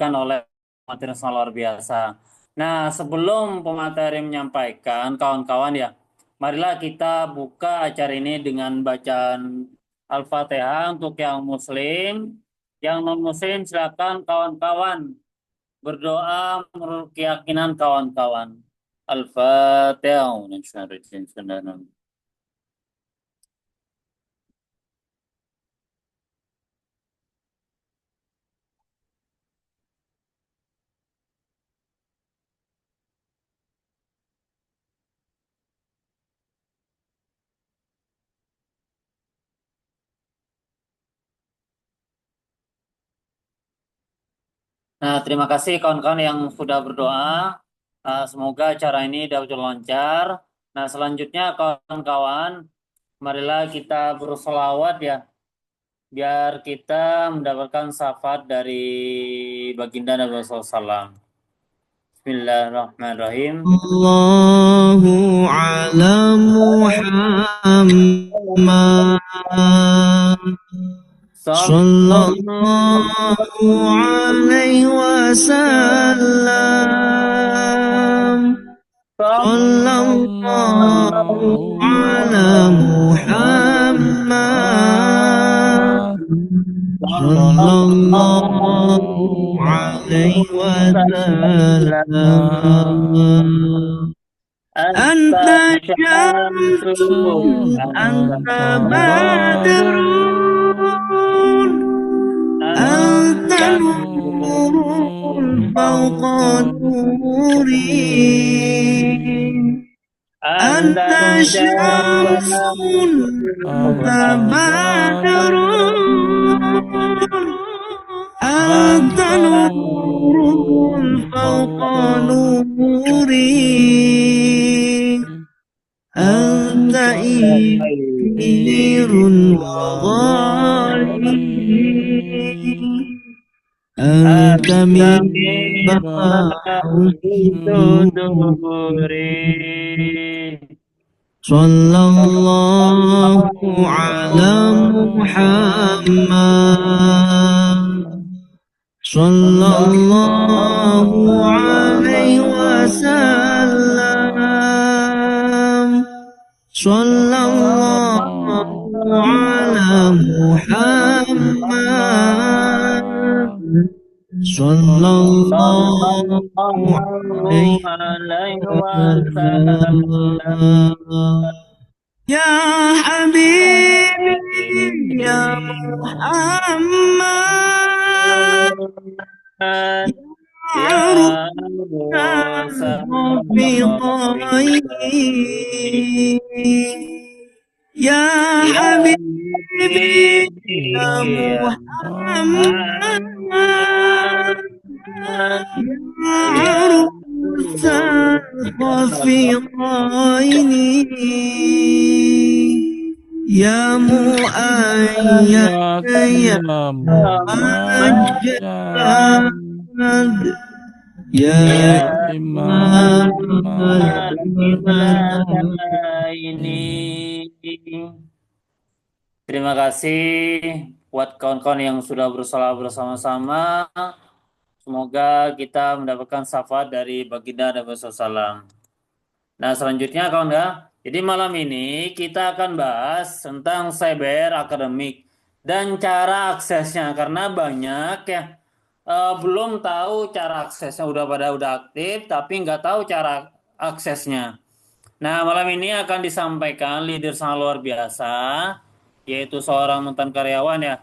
disampaikan oleh pemateri yang sangat luar biasa. Nah, sebelum pemateri menyampaikan, kawan-kawan ya, marilah kita buka acara ini dengan bacaan Al-Fatihah untuk yang Muslim. Yang non-Muslim silakan kawan-kawan berdoa menurut keyakinan kawan-kawan. Al-Fatihah. Nah, terima kasih kawan-kawan yang sudah berdoa. Semoga acara ini dapat lancar. Nah, selanjutnya kawan-kawan, marilah kita bersolawat ya, biar kita mendapatkan syafaat dari baginda Nabi SAW. Bismillahirrahmanirrahim. الله على محمد صلى الله عليه وسلم صلى الله على محمد صلى الله عليه وسلم Anta أنت syamsu, شمس أنت anta بدر أنت anta نور فوق نوري anta أنت شمس أنت بدر أنت نور فوق نوري أنت إمير وغالي أنت من صلى الله على محمد صلى الله عليه وسلم صلى الله على محمد صلى الله عليه وسلم يا حبيبي يا محمد Ya رفيقي يا حبيبي يا محمد يا عروس الرفيقين يا مؤيد يا مجد يا إمام ini. Terima kasih buat kawan-kawan yang sudah bersalah bersama-sama. Semoga kita mendapatkan syafaat dari baginda Nabi SAW. Nah, selanjutnya kawan ya. Jadi malam ini kita akan bahas tentang cyber akademik dan cara aksesnya karena banyak ya belum tahu cara aksesnya udah aktif tapi nggak tahu cara aksesnya. Nah, malam ini akan disampaikan leader sangat luar biasa yaitu seorang mantan karyawan ya.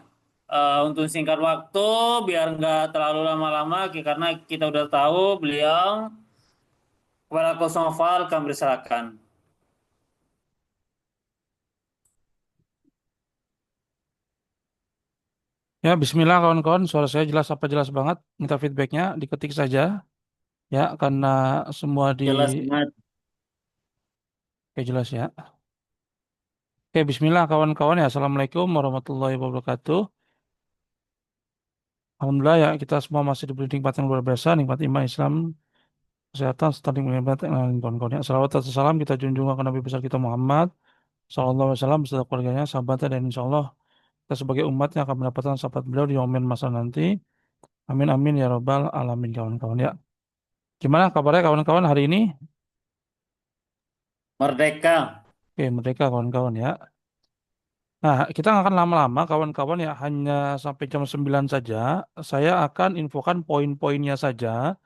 Untuk singkat waktu biar nggak terlalu lama-lama karena kita udah tahu beliau kepada Kosnoval kami persilakan. Ya, bismillah kawan-kawan, suara saya jelas apa jelas banget? Minta feedbacknya, diketik saja. Ya, karena semua Jelas banget. Oke, jelas ya. Oke, bismillah kawan-kawan ya. Assalamualaikum warahmatullahi wabarakatuh. Alhamdulillah ya, kita semua masih diberi nikmat yang luar biasa, nikmat iman Islam, kesehatan, serta nikmat yang lain kawan-kawan ya. Salawat dan salam kita junjung ke Nabi besar kita Muhammad Sallallahu Alaihi Wasallam beserta keluarganya, sahabatnya, dan insya Allah kita sebagai umat yang akan mendapatkan syafaat beliau di momen masa nanti. Amin amin ya robbal alamin kawan-kawan ya. Gimana kabarnya kawan-kawan hari ini? Merdeka. Oke, merdeka kawan-kawan ya. Nah, kita nggak akan lama-lama kawan-kawan ya, hanya sampai jam 9 saja. Saya akan infokan poin-poinnya saja.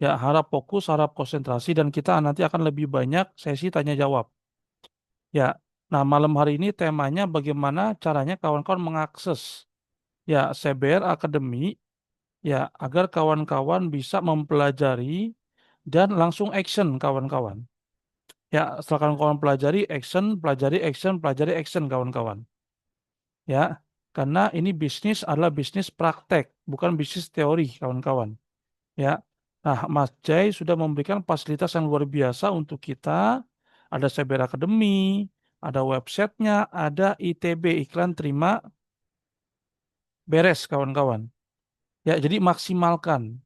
Ya, harap fokus, harap konsentrasi, dan kita nanti akan lebih banyak sesi tanya jawab. Ya, nah malam hari ini temanya bagaimana caranya kawan-kawan mengakses ya CBR Academy ya agar kawan-kawan bisa mempelajari dan langsung action kawan-kawan. Ya, setelah kawan-kawan pelajari action, pelajari action, pelajari action kawan-kawan. Ya, karena ini bisnis adalah bisnis praktek, bukan bisnis teori kawan-kawan. Ya, nah Mas Jai sudah memberikan fasilitas yang luar biasa untuk kita. Ada CBR Academy, ada websitenya, ada ITB iklan terima beres kawan-kawan. Ya, jadi maksimalkan.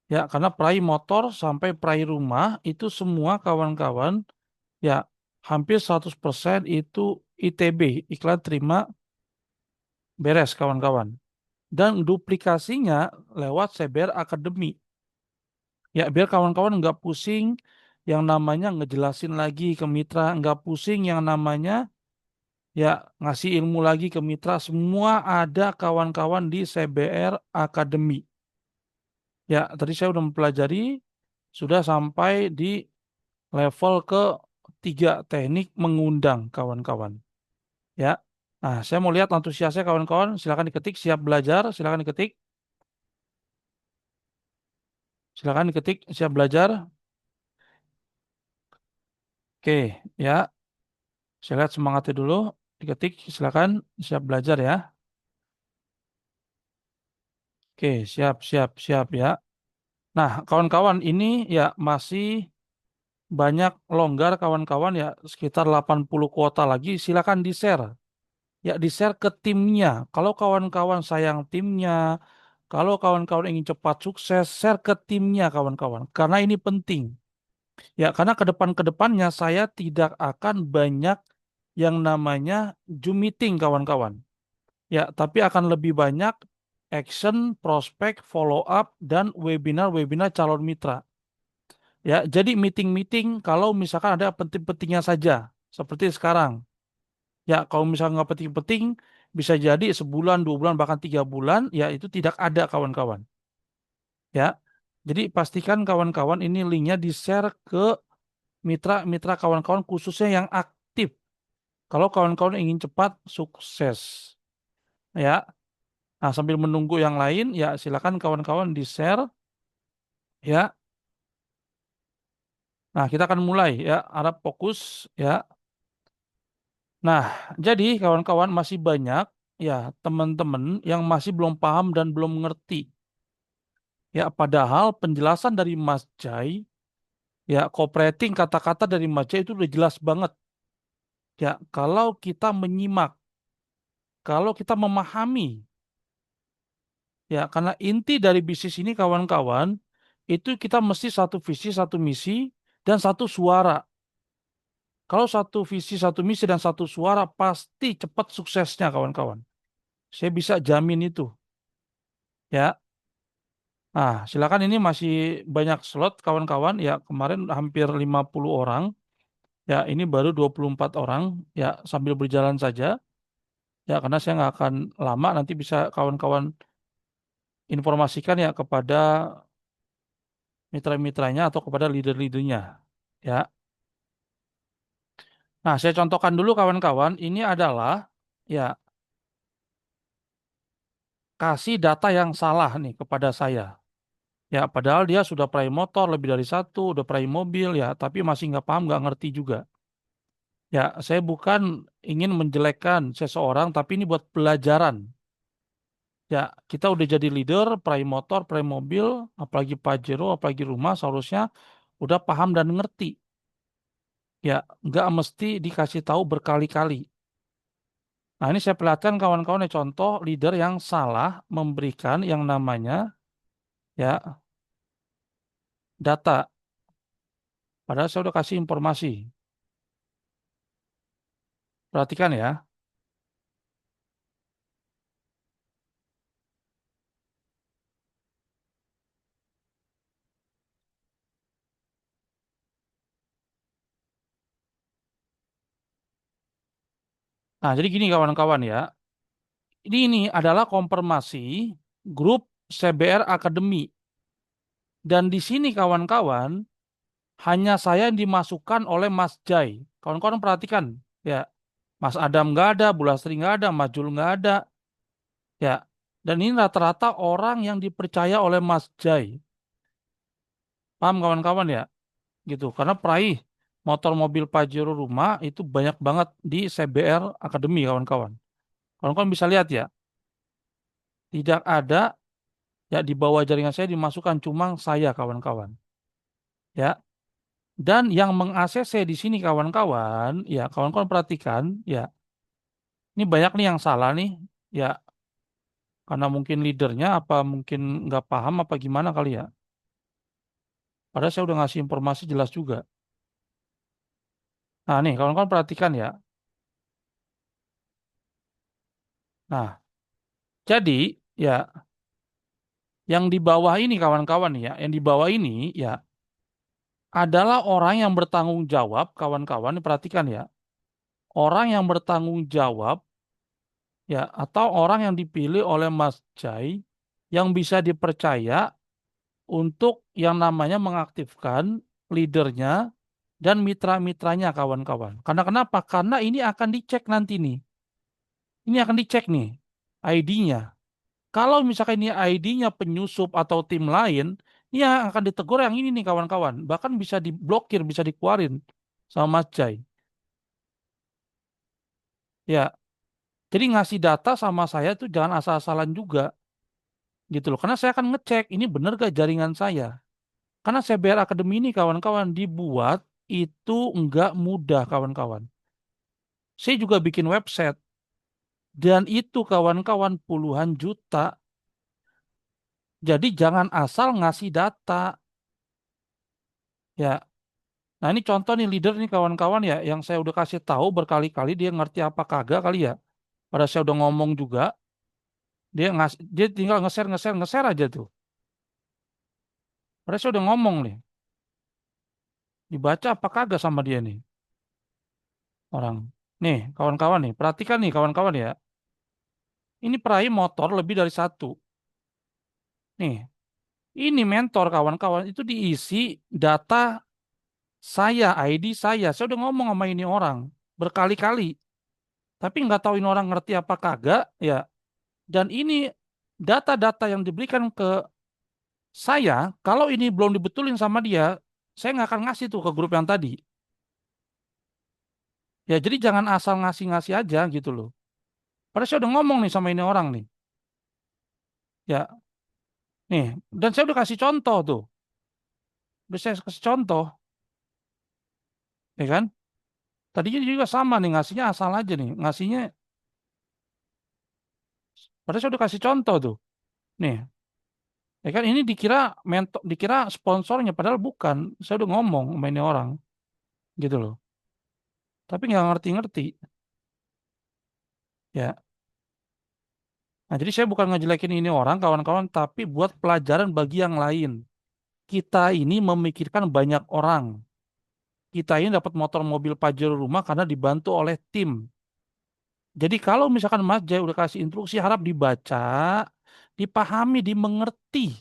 Ya, karena perai motor sampai perai rumah itu semua kawan-kawan ya hampir 100% itu ITB iklan terima beres kawan-kawan. Dan duplikasinya lewat CBR Academy. Ya, biar kawan-kawan nggak pusing yang namanya ngejelasin lagi ke mitra, nggak pusing yang namanya ya ngasih ilmu lagi ke mitra. Semua ada kawan-kawan di CBR Academy. Ya, tadi saya udah mempelajari, sudah sampai di level ketiga teknik mengundang kawan-kawan. Ya, nah saya mau lihat antusiasnya kawan-kawan. Silakan diketik, siap belajar. Silakan diketik, silakan diketik, siap belajar. Oke, ya. Saya lihat semangatnya dulu. Diketik, silakan siap belajar ya. Oke, siap, siap, siap ya. Nah, kawan-kawan ini ya masih banyak longgar kawan-kawan ya sekitar 80 kuota lagi. Silakan di-share. Ya, di-share ke timnya. Kalau kawan-kawan sayang timnya, kalau kawan-kawan ingin cepat sukses, share ke timnya kawan-kawan. Karena ini penting. Ya, karena ke depannya saya tidak akan banyak yang namanya Zoom meeting kawan-kawan. Ya, tapi akan lebih banyak action, prospek, follow up, dan webinar-webinar calon mitra. Ya, jadi meeting-meeting kalau misalkan ada penting-pentingnya saja, seperti sekarang. Ya, kalau misalkan nggak penting-penting, bisa jadi sebulan, 2 bulan, bahkan 3 bulan, ya itu tidak ada kawan-kawan. Ya, jadi pastikan kawan-kawan ini linknya di-share ke mitra-mitra kawan-kawan khususnya yang aktif. Kalau kawan-kawan ingin cepat sukses. Ya, nah, sambil menunggu yang lain, ya silakan kawan-kawan di-share ya. Nah, kita akan mulai ya, harap fokus ya. Nah, jadi kawan-kawan masih banyak ya teman-teman yang masih belum paham dan belum mengerti. Ya, padahal penjelasan dari Mas Jai, ya cooperating kata-kata dari Mas Jai itu udah jelas banget. Ya, kalau kita menyimak, kalau kita memahami, ya karena inti dari bisnis ini kawan-kawan, itu kita mesti satu visi, satu misi, dan satu suara. Kalau satu visi, satu misi, dan satu suara, pasti cepat suksesnya, kawan-kawan. Saya bisa jamin itu. Ya, nah, silakan ini masih banyak slot, kawan-kawan. Ya, kemarin hampir 50 orang. Ya, ini baru 24 orang. Ya, sambil berjalan saja. Ya, karena saya nggak akan lama. Nanti bisa kawan-kawan informasikan ya kepada mitra-mitranya atau kepada leader-leadernya. Ya, nah, saya contohkan dulu, kawan-kawan. Ini adalah ya kasih data yang salah nih kepada saya. Ya, padahal dia sudah peraih motor lebih dari satu, udah peraih mobil ya, tapi masih nggak paham, nggak ngerti juga. Ya, saya bukan ingin menjelekkan seseorang, tapi ini buat pelajaran. Ya, kita udah jadi leader, peraih motor, peraih mobil, apalagi Pajero, apalagi rumah, seharusnya udah paham dan ngerti. Ya, nggak mesti dikasih tahu berkali-kali. Nah, ini saya perlihatkan kawan-kawan ya, contoh leader yang salah memberikan yang namanya ya data. Padahal saya udah kasih informasi. Perhatikan ya. Nah, jadi gini kawan-kawan ya. Ini adalah konfirmasi grup CBR Academy. Dan di sini kawan-kawan, hanya saya yang dimasukkan oleh Mas Jai. Kawan-kawan perhatikan, ya. Mas Adam nggak ada, Bu Lastri nggak ada, Mas Jul nggak ada, ya. Dan ini rata-rata orang yang dipercaya oleh Mas Jai. Paham kawan-kawan ya? Gitu. Karena peraih motor mobil Pajero rumah itu banyak banget di CBR Academy kawan-kawan. Kawan-kawan bisa lihat ya, tidak ada ya di bawah jaringan saya dimasukkan cuma saya kawan-kawan. Ya. Dan yang meng-ACC di sini kawan-kawan, ya kawan-kawan perhatikan, ya ini banyak nih yang salah nih, ya karena mungkin leadernya apa mungkin nggak paham apa gimana kali ya. Padahal saya udah ngasih informasi jelas juga. Nah nih kawan-kawan perhatikan ya. Nah jadi ya yang di bawah ini kawan-kawan ya, yang di bawah ini ya adalah orang yang bertanggung jawab kawan-kawan, perhatikan ya. Orang yang bertanggung jawab ya atau orang yang dipilih oleh Mas Jai yang bisa dipercaya untuk yang namanya mengaktifkan leadernya dan mitra-mitranya kawan-kawan. Karena kenapa? Karena ini akan dicek nanti nih. Ini akan dicek nih ID-nya. Kalau misalkan ini ID-nya penyusup atau tim lain, ini yang akan ditegur yang ini nih kawan-kawan. Bahkan bisa diblokir, bisa dikeluarin sama Mas Jai. Ya, jadi ngasih data sama saya tuh jangan asal-asalan juga gitu loh. Karena saya akan ngecek ini bener gak jaringan saya. Karena CBR Academy ini kawan-kawan dibuat itu enggak mudah kawan-kawan. Saya juga bikin website dan itu kawan-kawan puluhan juta. Jadi jangan asal ngasih data ya. Nah ini contoh nih leader nih kawan-kawan ya yang saya udah kasih tahu berkali-kali dia ngerti apa kagak kali ya. Pada saya udah ngomong juga dia tinggal nge-share aja tuh. Pada saya udah ngomong nih dibaca apa kagak sama dia nih orang. Nih kawan-kawan nih perhatikan nih kawan-kawan ya. Ini peraih motor lebih dari satu. Nih, ini mentor kawan-kawan itu diisi data saya, ID saya. Saya udah ngomong sama ini orang berkali-kali, tapi nggak tahu ini orang ngerti apa kagak ya. Dan ini data-data yang diberikan ke saya, kalau ini belum dibetulin sama dia, saya nggak akan ngasih tuh ke grup yang tadi. Ya, jadi jangan asal ngasih-ngasih aja gitu loh. Padahal saya udah ngomong nih sama ini orang nih. Ya, nih, dan saya udah kasih contoh tuh. Udah saya kasih contoh, ya kan? Tadinya juga sama nih ngasihnya asal aja nih. Ngasihnya padahal saya udah kasih contoh tuh. Nih, ya kan ini dikira mentor, dikira sponsornya padahal bukan. Saya udah ngomong sama ini orang gitu loh. Tapi nggak ngerti-ngerti. Ya. Nah, jadi saya bukan ngejelekin ini orang kawan-kawan tapi buat pelajaran bagi yang lain. Kita ini memikirkan banyak orang. Kita ini dapat motor mobil Pajero rumah karena dibantu oleh tim. Jadi kalau misalkan Mas Jaya udah kasih instruksi harap dibaca, dipahami, dimengerti.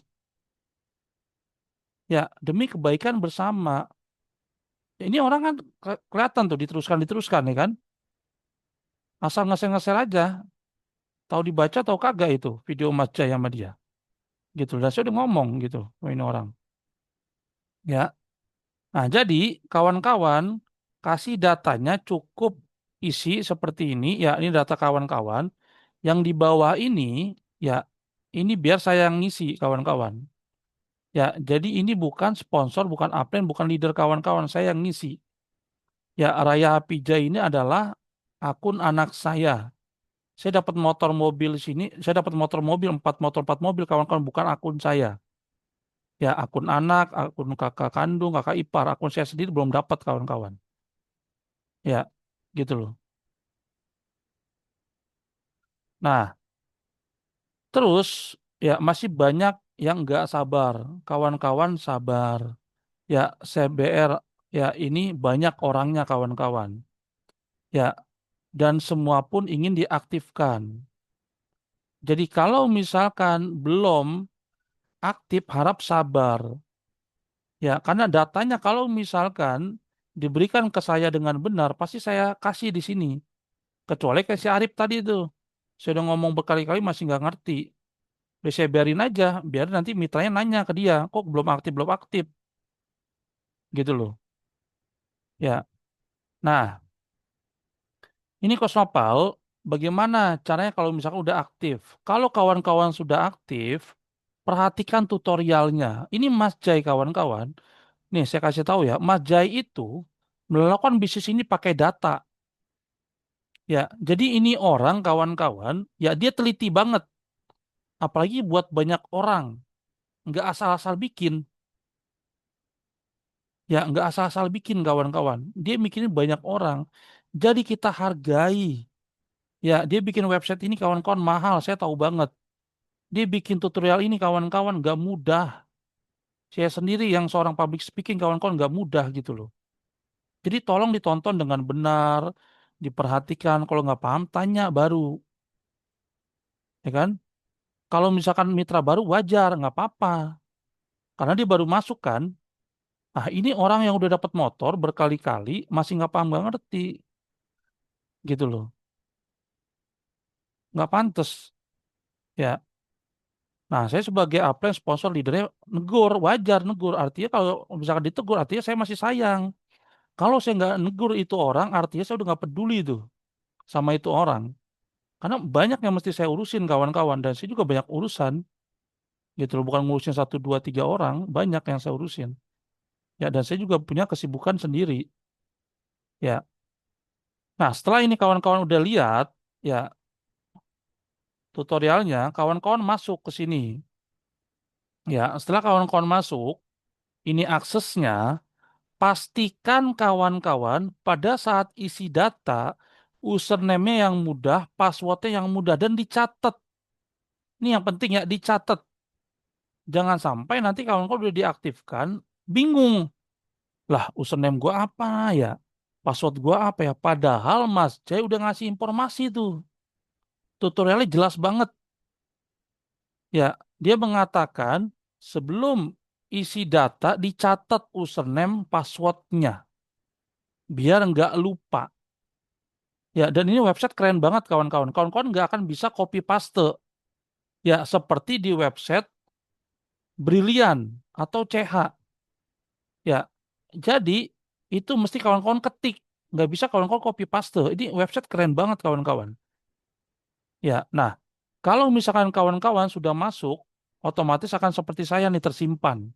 Ya, demi kebaikan bersama. Ya, ini orang kan kelihatan tuh diteruskan ya kan. Asal ngeser-ngeser aja. Tahu dibaca tahu kagak itu video Mas Jaya sama dia. Gitu. Dan saya udah ngomong gitu sama ini orang. Ya. Nah, jadi kawan-kawan kasih datanya cukup isi seperti ini. Ya, ini data kawan-kawan. Yang di bawah ini, ya ini biar saya yang ngisi kawan-kawan. Ya, jadi ini bukan sponsor, bukan upline, bukan leader kawan-kawan. Saya yang ngisi. Ya, Raya Pija ini adalah akun anak saya. Saya dapat motor mobil sini, saya dapat motor mobil, empat mobil kawan-kawan bukan akun saya. Ya, akun anak, akun kakak kandung, kakak ipar, akun saya sendiri belum dapat kawan-kawan. Ya, gitu loh. Nah, terus ya masih banyak yang nggak sabar. Kawan-kawan sabar. Ya, CBR ya ini banyak orangnya kawan-kawan. Ya, dan semua pun ingin diaktifkan. Jadi kalau misalkan belum aktif, harap sabar. Ya, karena datanya kalau misalkan diberikan ke saya dengan benar, pasti saya kasih di sini. Kecuali kayak si Arif tadi itu. Saya udah ngomong berkali-kali masih nggak ngerti. Udah saya biarin aja, biar nanti mitranya nanya ke dia, kok belum aktif, belum aktif. Gitu loh. Ya, nah ini Kosnopal, bagaimana caranya kalau misalkan udah aktif? Kalau kawan-kawan sudah aktif, perhatikan tutorialnya. Ini Mas Jai kawan-kawan. Nih saya kasih tahu ya, Mas Jai itu melakukan bisnis ini pakai data. Ya, jadi ini orang kawan-kawan, ya dia teliti banget. Apalagi buat banyak orang, nggak asal-asal bikin. Ya, nggak asal-asal bikin kawan-kawan. Dia mikirin banyak orang. Jadi kita hargai. Ya, dia bikin website ini kawan-kawan mahal, saya tahu banget. Dia bikin tutorial ini kawan-kawan nggak mudah. Saya sendiri yang seorang public speaking kawan-kawan nggak mudah gitu loh. Jadi tolong ditonton dengan benar, diperhatikan. Kalau nggak paham, tanya baru, ya kan? Kalau misalkan mitra baru wajar, nggak apa-apa. Karena dia baru masuk kan. Ah, ini orang yang udah dapat motor berkali-kali masih nggak paham, nggak ngerti, gitu loh. Nggak pantas, ya. Nah, saya sebagai upline sponsor leadernya negur, wajar negur. Artinya kalau misalkan ditegur, artinya saya masih sayang. Kalau saya nggak negur itu orang, artinya saya udah nggak peduli tuh sama itu orang. Karena banyak yang mesti saya urusin kawan-kawan dan saya juga banyak urusan, gitu loh. Bukan ngurusin satu, dua, tiga orang, banyak yang saya urusin. Ya, dan saya juga punya kesibukan sendiri. Ya, nah setelah ini kawan-kawan udah lihat, ya tutorialnya, kawan-kawan masuk ke sini. Ya, setelah kawan-kawan masuk, ini aksesnya. Pastikan kawan-kawan pada saat isi data, username-nya yang mudah, passwordnya yang mudah, dan dicatat. Ini yang penting ya, dicatat. Jangan sampai nanti kawan-kawan udah diaktifkan, bingung. Lah, username gua apa ya? Password gua apa ya? Padahal Mas Jai udah ngasih informasi tuh. Tutorialnya jelas banget. Ya, dia mengatakan sebelum isi data dicatat username passwordnya. Biar nggak lupa. Ya, dan ini website keren banget kawan-kawan. Kawan-kawan nggak akan bisa copy paste. Ya, seperti di website Brilian atau CH. Ya, jadi itu mesti kawan-kawan ketik. Nggak bisa kawan-kawan copy paste. Ini website keren banget kawan-kawan. Ya, nah, kalau misalkan kawan-kawan sudah masuk, otomatis akan seperti saya nih tersimpan.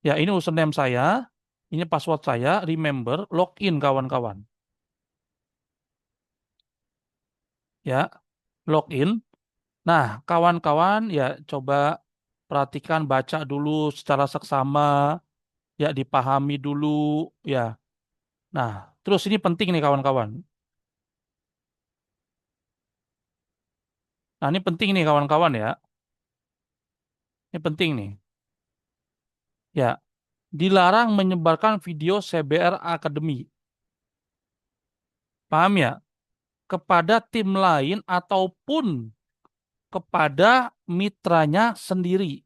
Ya, ini username saya, ini password saya, remember, login kawan-kawan. Ya, login. Nah, kawan-kawan ya coba perhatikan, baca dulu secara seksama, ya dipahami dulu, ya. Nah, terus ini penting nih kawan-kawan. Nah, ini penting nih kawan-kawan ya. Ini penting nih. Ya, dilarang menyebarkan video CBR Academy. Paham ya? Kepada tim lain ataupun kepada mitranya sendiri.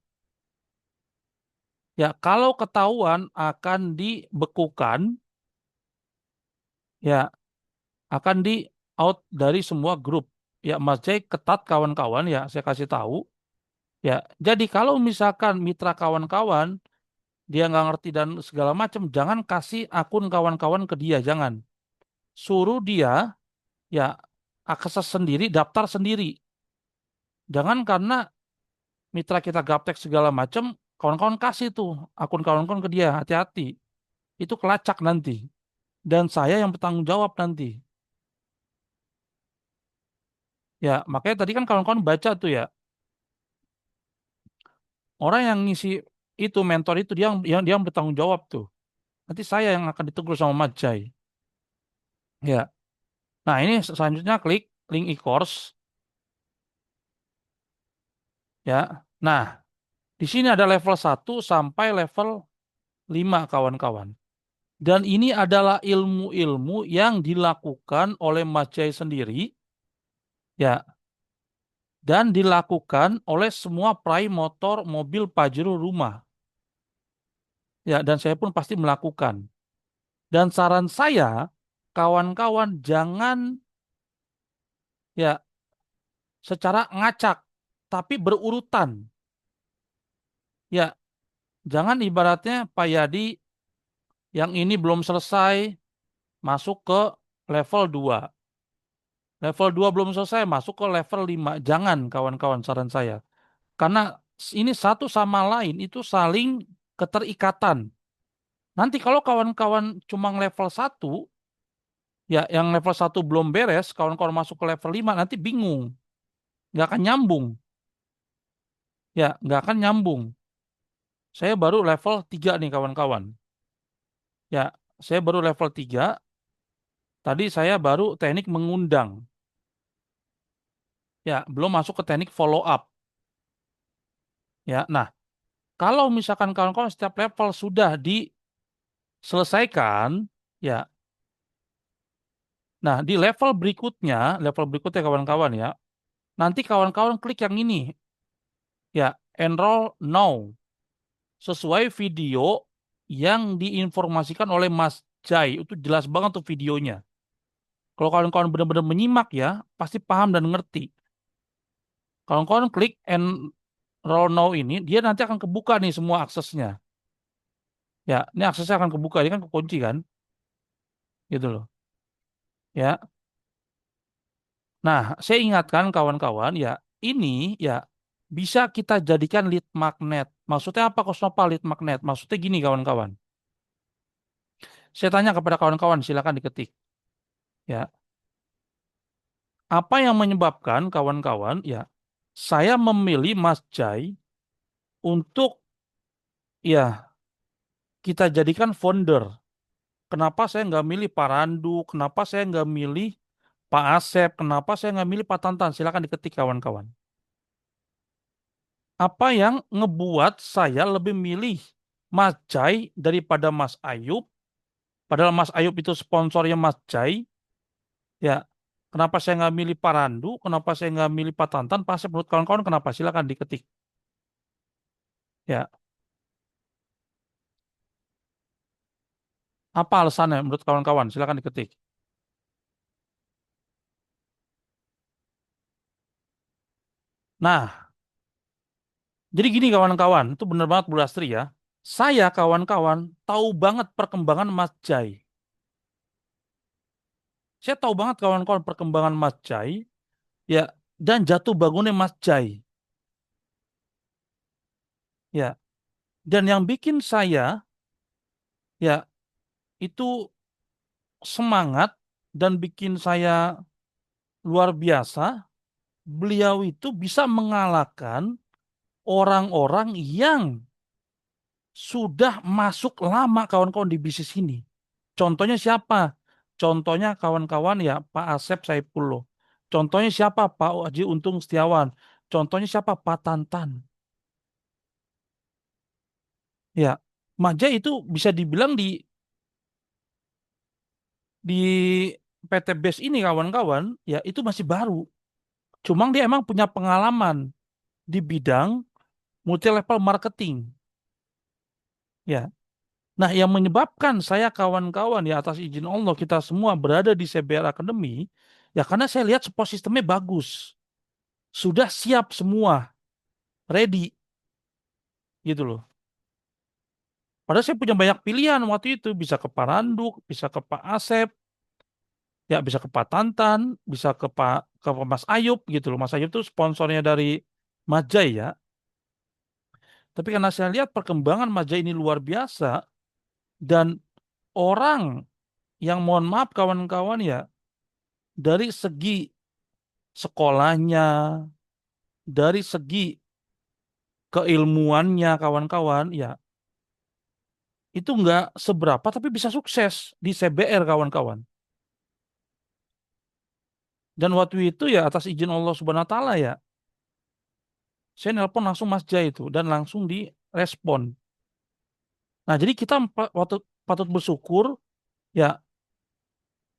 Ya, kalau ketahuan akan dibekukan, ya akan di out dari semua grup. Ya, Mas Jai ketat kawan-kawan ya, saya kasih tahu. Ya, jadi kalau misalkan mitra kawan-kawan dia nggak ngerti dan segala macam, jangan kasih akun kawan-kawan ke dia, jangan. Suruh dia ya akses sendiri, daftar sendiri. Jangan karena mitra kita gaptek segala macam, kawan-kawan kasih tuh akun kawan-kawan ke dia, hati-hati. Itu kelacak nanti. Dan saya yang bertanggung jawab nanti. Ya, makanya tadi kan kawan-kawan baca tuh ya, orang yang ngisi itu mentor itu dia yang bertanggung jawab tuh. Nanti saya yang akan ditegur sama Majai. Ya. Nah, ini selanjutnya klik link e-course ya. Nah, di sini ada level 1 sampai level 5 kawan-kawan. Dan ini adalah ilmu-ilmu yang dilakukan oleh Mas Jai sendiri, ya, dan dilakukan oleh semua peraih motor, mobil, pajero, rumah. Ya, dan saya pun pasti melakukan. Dan saran saya, kawan-kawan jangan ya secara ngacak, tapi berurutan. Ya, jangan ibaratnya Pak Yadi yang ini belum selesai masuk ke level 2. Level 2 belum selesai masuk ke level 5. Jangan kawan-kawan saran saya. Karena ini satu sama lain itu saling keterikatan. Nanti kalau kawan-kawan cuma level 1, ya yang level 1 belum beres, kawan-kawan masuk ke level 5 nanti bingung. Nggak akan nyambung. Ya, nggak akan nyambung. Saya baru level 3 nih kawan-kawan. Ya, saya baru level 3. Tadi saya baru teknik mengundang. Ya, belum masuk ke teknik follow up. Ya, nah, kalau misalkan kawan-kawan setiap level sudah diselesaikan, ya, nah di level berikutnya kawan-kawan ya, nanti kawan-kawan klik yang ini, ya, enroll now, sesuai video yang diinformasikan oleh Mas Jai, itu jelas banget tuh videonya. Kalau kawan-kawan benar-benar menyimak ya, pasti paham dan ngerti. Kawan-kawan klik enroll now ini, dia nanti akan kebuka nih semua aksesnya. Ya, ini aksesnya akan kebuka, ini kan kekunci kan, gitu loh. Ya, nah saya ingatkan kawan-kawan ya, ini ya bisa kita jadikan lead magnet. Maksudnya apa Kosnova lead magnet? Maksudnya gini kawan-kawan. Saya tanya kepada kawan-kawan, silakan diketik. Ya, apa yang menyebabkan kawan-kawan ya saya memilih Mas Jai untuk ya kita jadikan founder. Kenapa saya nggak milih Pak Randu? Kenapa saya nggak milih Pak Asep? Kenapa saya nggak milih Pak Tantan? Silakan diketik kawan-kawan. Apa yang ngebuat saya lebih milih Mas Jai daripada Mas Ayub? Padahal Mas Ayub itu sponsornya Mas Jai. Ya, kenapa saya nggak milih Pak Randu? Kenapa saya nggak milih Pak Tantan? Pak Asep, menurut kawan-kawan kenapa? Silakan diketik. Ya, apa alasannya menurut kawan-kawan? Silakan diketik. Nah, jadi gini kawan-kawan, itu benar banget Bu Lastri ya. Saya kawan-kawan tahu banget perkembangan Mas Jai. Saya tahu banget kawan-kawan perkembangan Mas Jai, ya, dan jatuh bangunnya Mas Jai. Ya, dan yang bikin saya ya itu semangat dan bikin saya luar biasa, beliau itu bisa mengalahkan orang-orang yang sudah masuk lama kawan-kawan di bisnis ini. Contohnya siapa? Contohnya kawan-kawan ya Pak Asep Saipullah. Contohnya siapa? Pak Haji Untung Setiawan. Contohnya siapa? Pak Tantan. Ya, Maja itu bisa dibilang di PT BES ini kawan-kawan, ya itu masih baru. Cuma dia emang punya pengalaman di bidang multi level marketing. Ya. Nah, yang menyebabkan saya kawan-kawan ya atas izin Allah kita semua berada di CBR Academy, ya karena saya lihat support sistemnya bagus. Sudah siap semua, ready gitu loh. Padahal saya punya banyak pilihan waktu itu, bisa ke Pak Randuk, bisa ke Pak Asep, ya bisa ke Pak Tantan, bisa ke Mas Ayub gitu loh. Mas Ayub itu sponsornya dari Mas Jai ya. Tapi karena saya lihat perkembangan Mas Jai ini luar biasa dan orang yang mohon maaf kawan-kawan ya dari segi sekolahnya, dari segi keilmuannya kawan-kawan ya itu nggak seberapa tapi bisa sukses di CBR kawan-kawan. Dan waktu itu ya atas izin Allah Subhanahu wa taala ya, saya nelpon langsung Mas Jai itu dan langsung direspon. Nah, jadi kita waktu patut bersyukur ya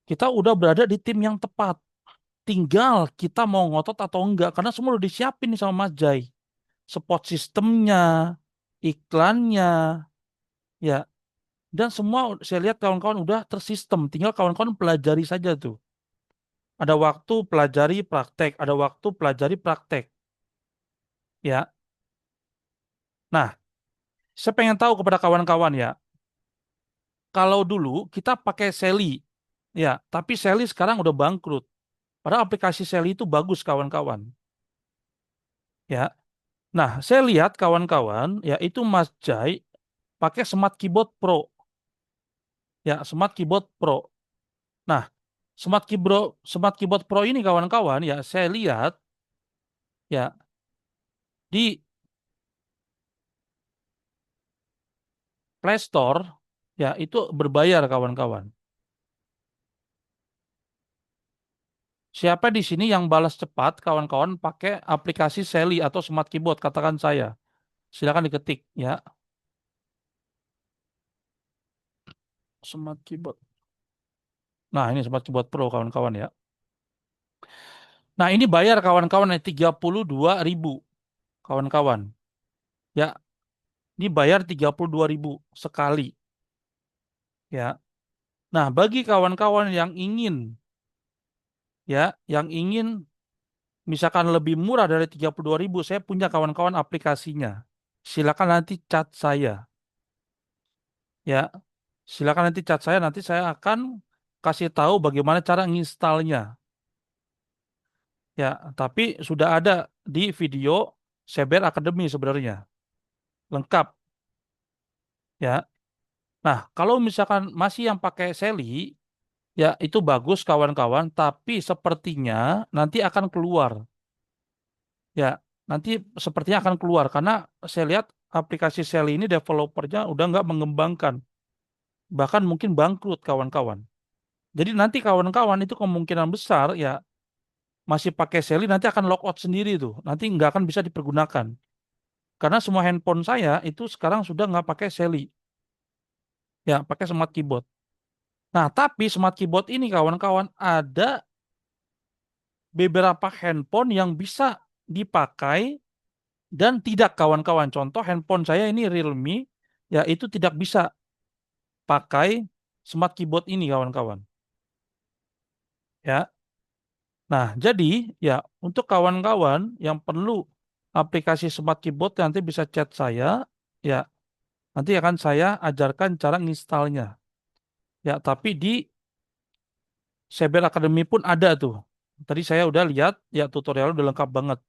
kita udah berada di tim yang tepat. Tinggal kita mau ngotot atau enggak karena semua udah disiapin nih sama Mas Jai. Support sistemnya, iklannya, ya. Dan semua saya lihat kawan-kawan udah tersistem. Tinggal kawan-kawan pelajari saja tuh. Ada waktu pelajari praktek, ada waktu pelajari praktek, ya. Nah, saya pengen tahu kepada kawan-kawan ya. Kalau dulu kita pakai Sally, ya, tapi Sally sekarang udah bangkrut. Padahal aplikasi Sally itu bagus kawan-kawan, ya. Nah, saya lihat kawan-kawan, ya itu Mas Jai pakai Smart Keyboard Pro, ya Smart Keyboard Pro. Nah, Smart Keyboard Pro ini kawan-kawan, ya saya lihat, ya di Play Store, ya itu berbayar kawan-kawan. Siapa di sini yang balas cepat, kawan-kawan pakai aplikasi Sally atau Smart Keyboard, katakan saya. Silakan diketik, ya Smart Keyboard. Nah, ini Smart Keyboard Pro kawan-kawan ya. Nah, ini bayar kawan-kawan 32.000 kawan-kawan. Ya, ini bayar 32.000 sekali, ya. Nah, bagi kawan-kawan yang ingin, yang ingin misalkan lebih murah dari 32.000, saya punya kawan-kawan aplikasinya. Silakan nanti chat saya, ya. Silakan nanti chat saya, nanti saya akan kasih tahu bagaimana cara nginstalnya. Ya, tapi sudah ada di video Seber Academy sebenarnya, lengkap, ya. Nah, kalau misalkan masih yang pakai Sally, ya itu bagus kawan-kawan, tapi sepertinya nanti akan keluar. Ya, nanti sepertinya akan keluar karena saya lihat aplikasi Sally ini developernya udah nggak mengembangkan, bahkan mungkin bangkrut kawan-kawan. Jadi nanti kawan-kawan itu kemungkinan besar ya masih pakai Sally nanti akan logout sendiri tuh, nanti nggak akan bisa dipergunakan. Karena semua handphone saya itu sekarang sudah nggak pakai Sally, ya pakai Smart Keyboard. Nah, tapi Smart Keyboard ini kawan-kawan ada beberapa handphone yang bisa dipakai dan tidak kawan-kawan. Contoh handphone saya ini Realme, ya itu tidak bisa pakai Smart Keyboard ini kawan-kawan. Ya, nah jadi ya untuk kawan-kawan yang perlu aplikasi Smart Keyboard nanti bisa chat saya, ya nanti akan saya ajarkan cara nginstalnya. Ya, tapi di Cyber Academy pun ada tuh. Tadi saya udah lihat, ya tutorial udah lengkap banget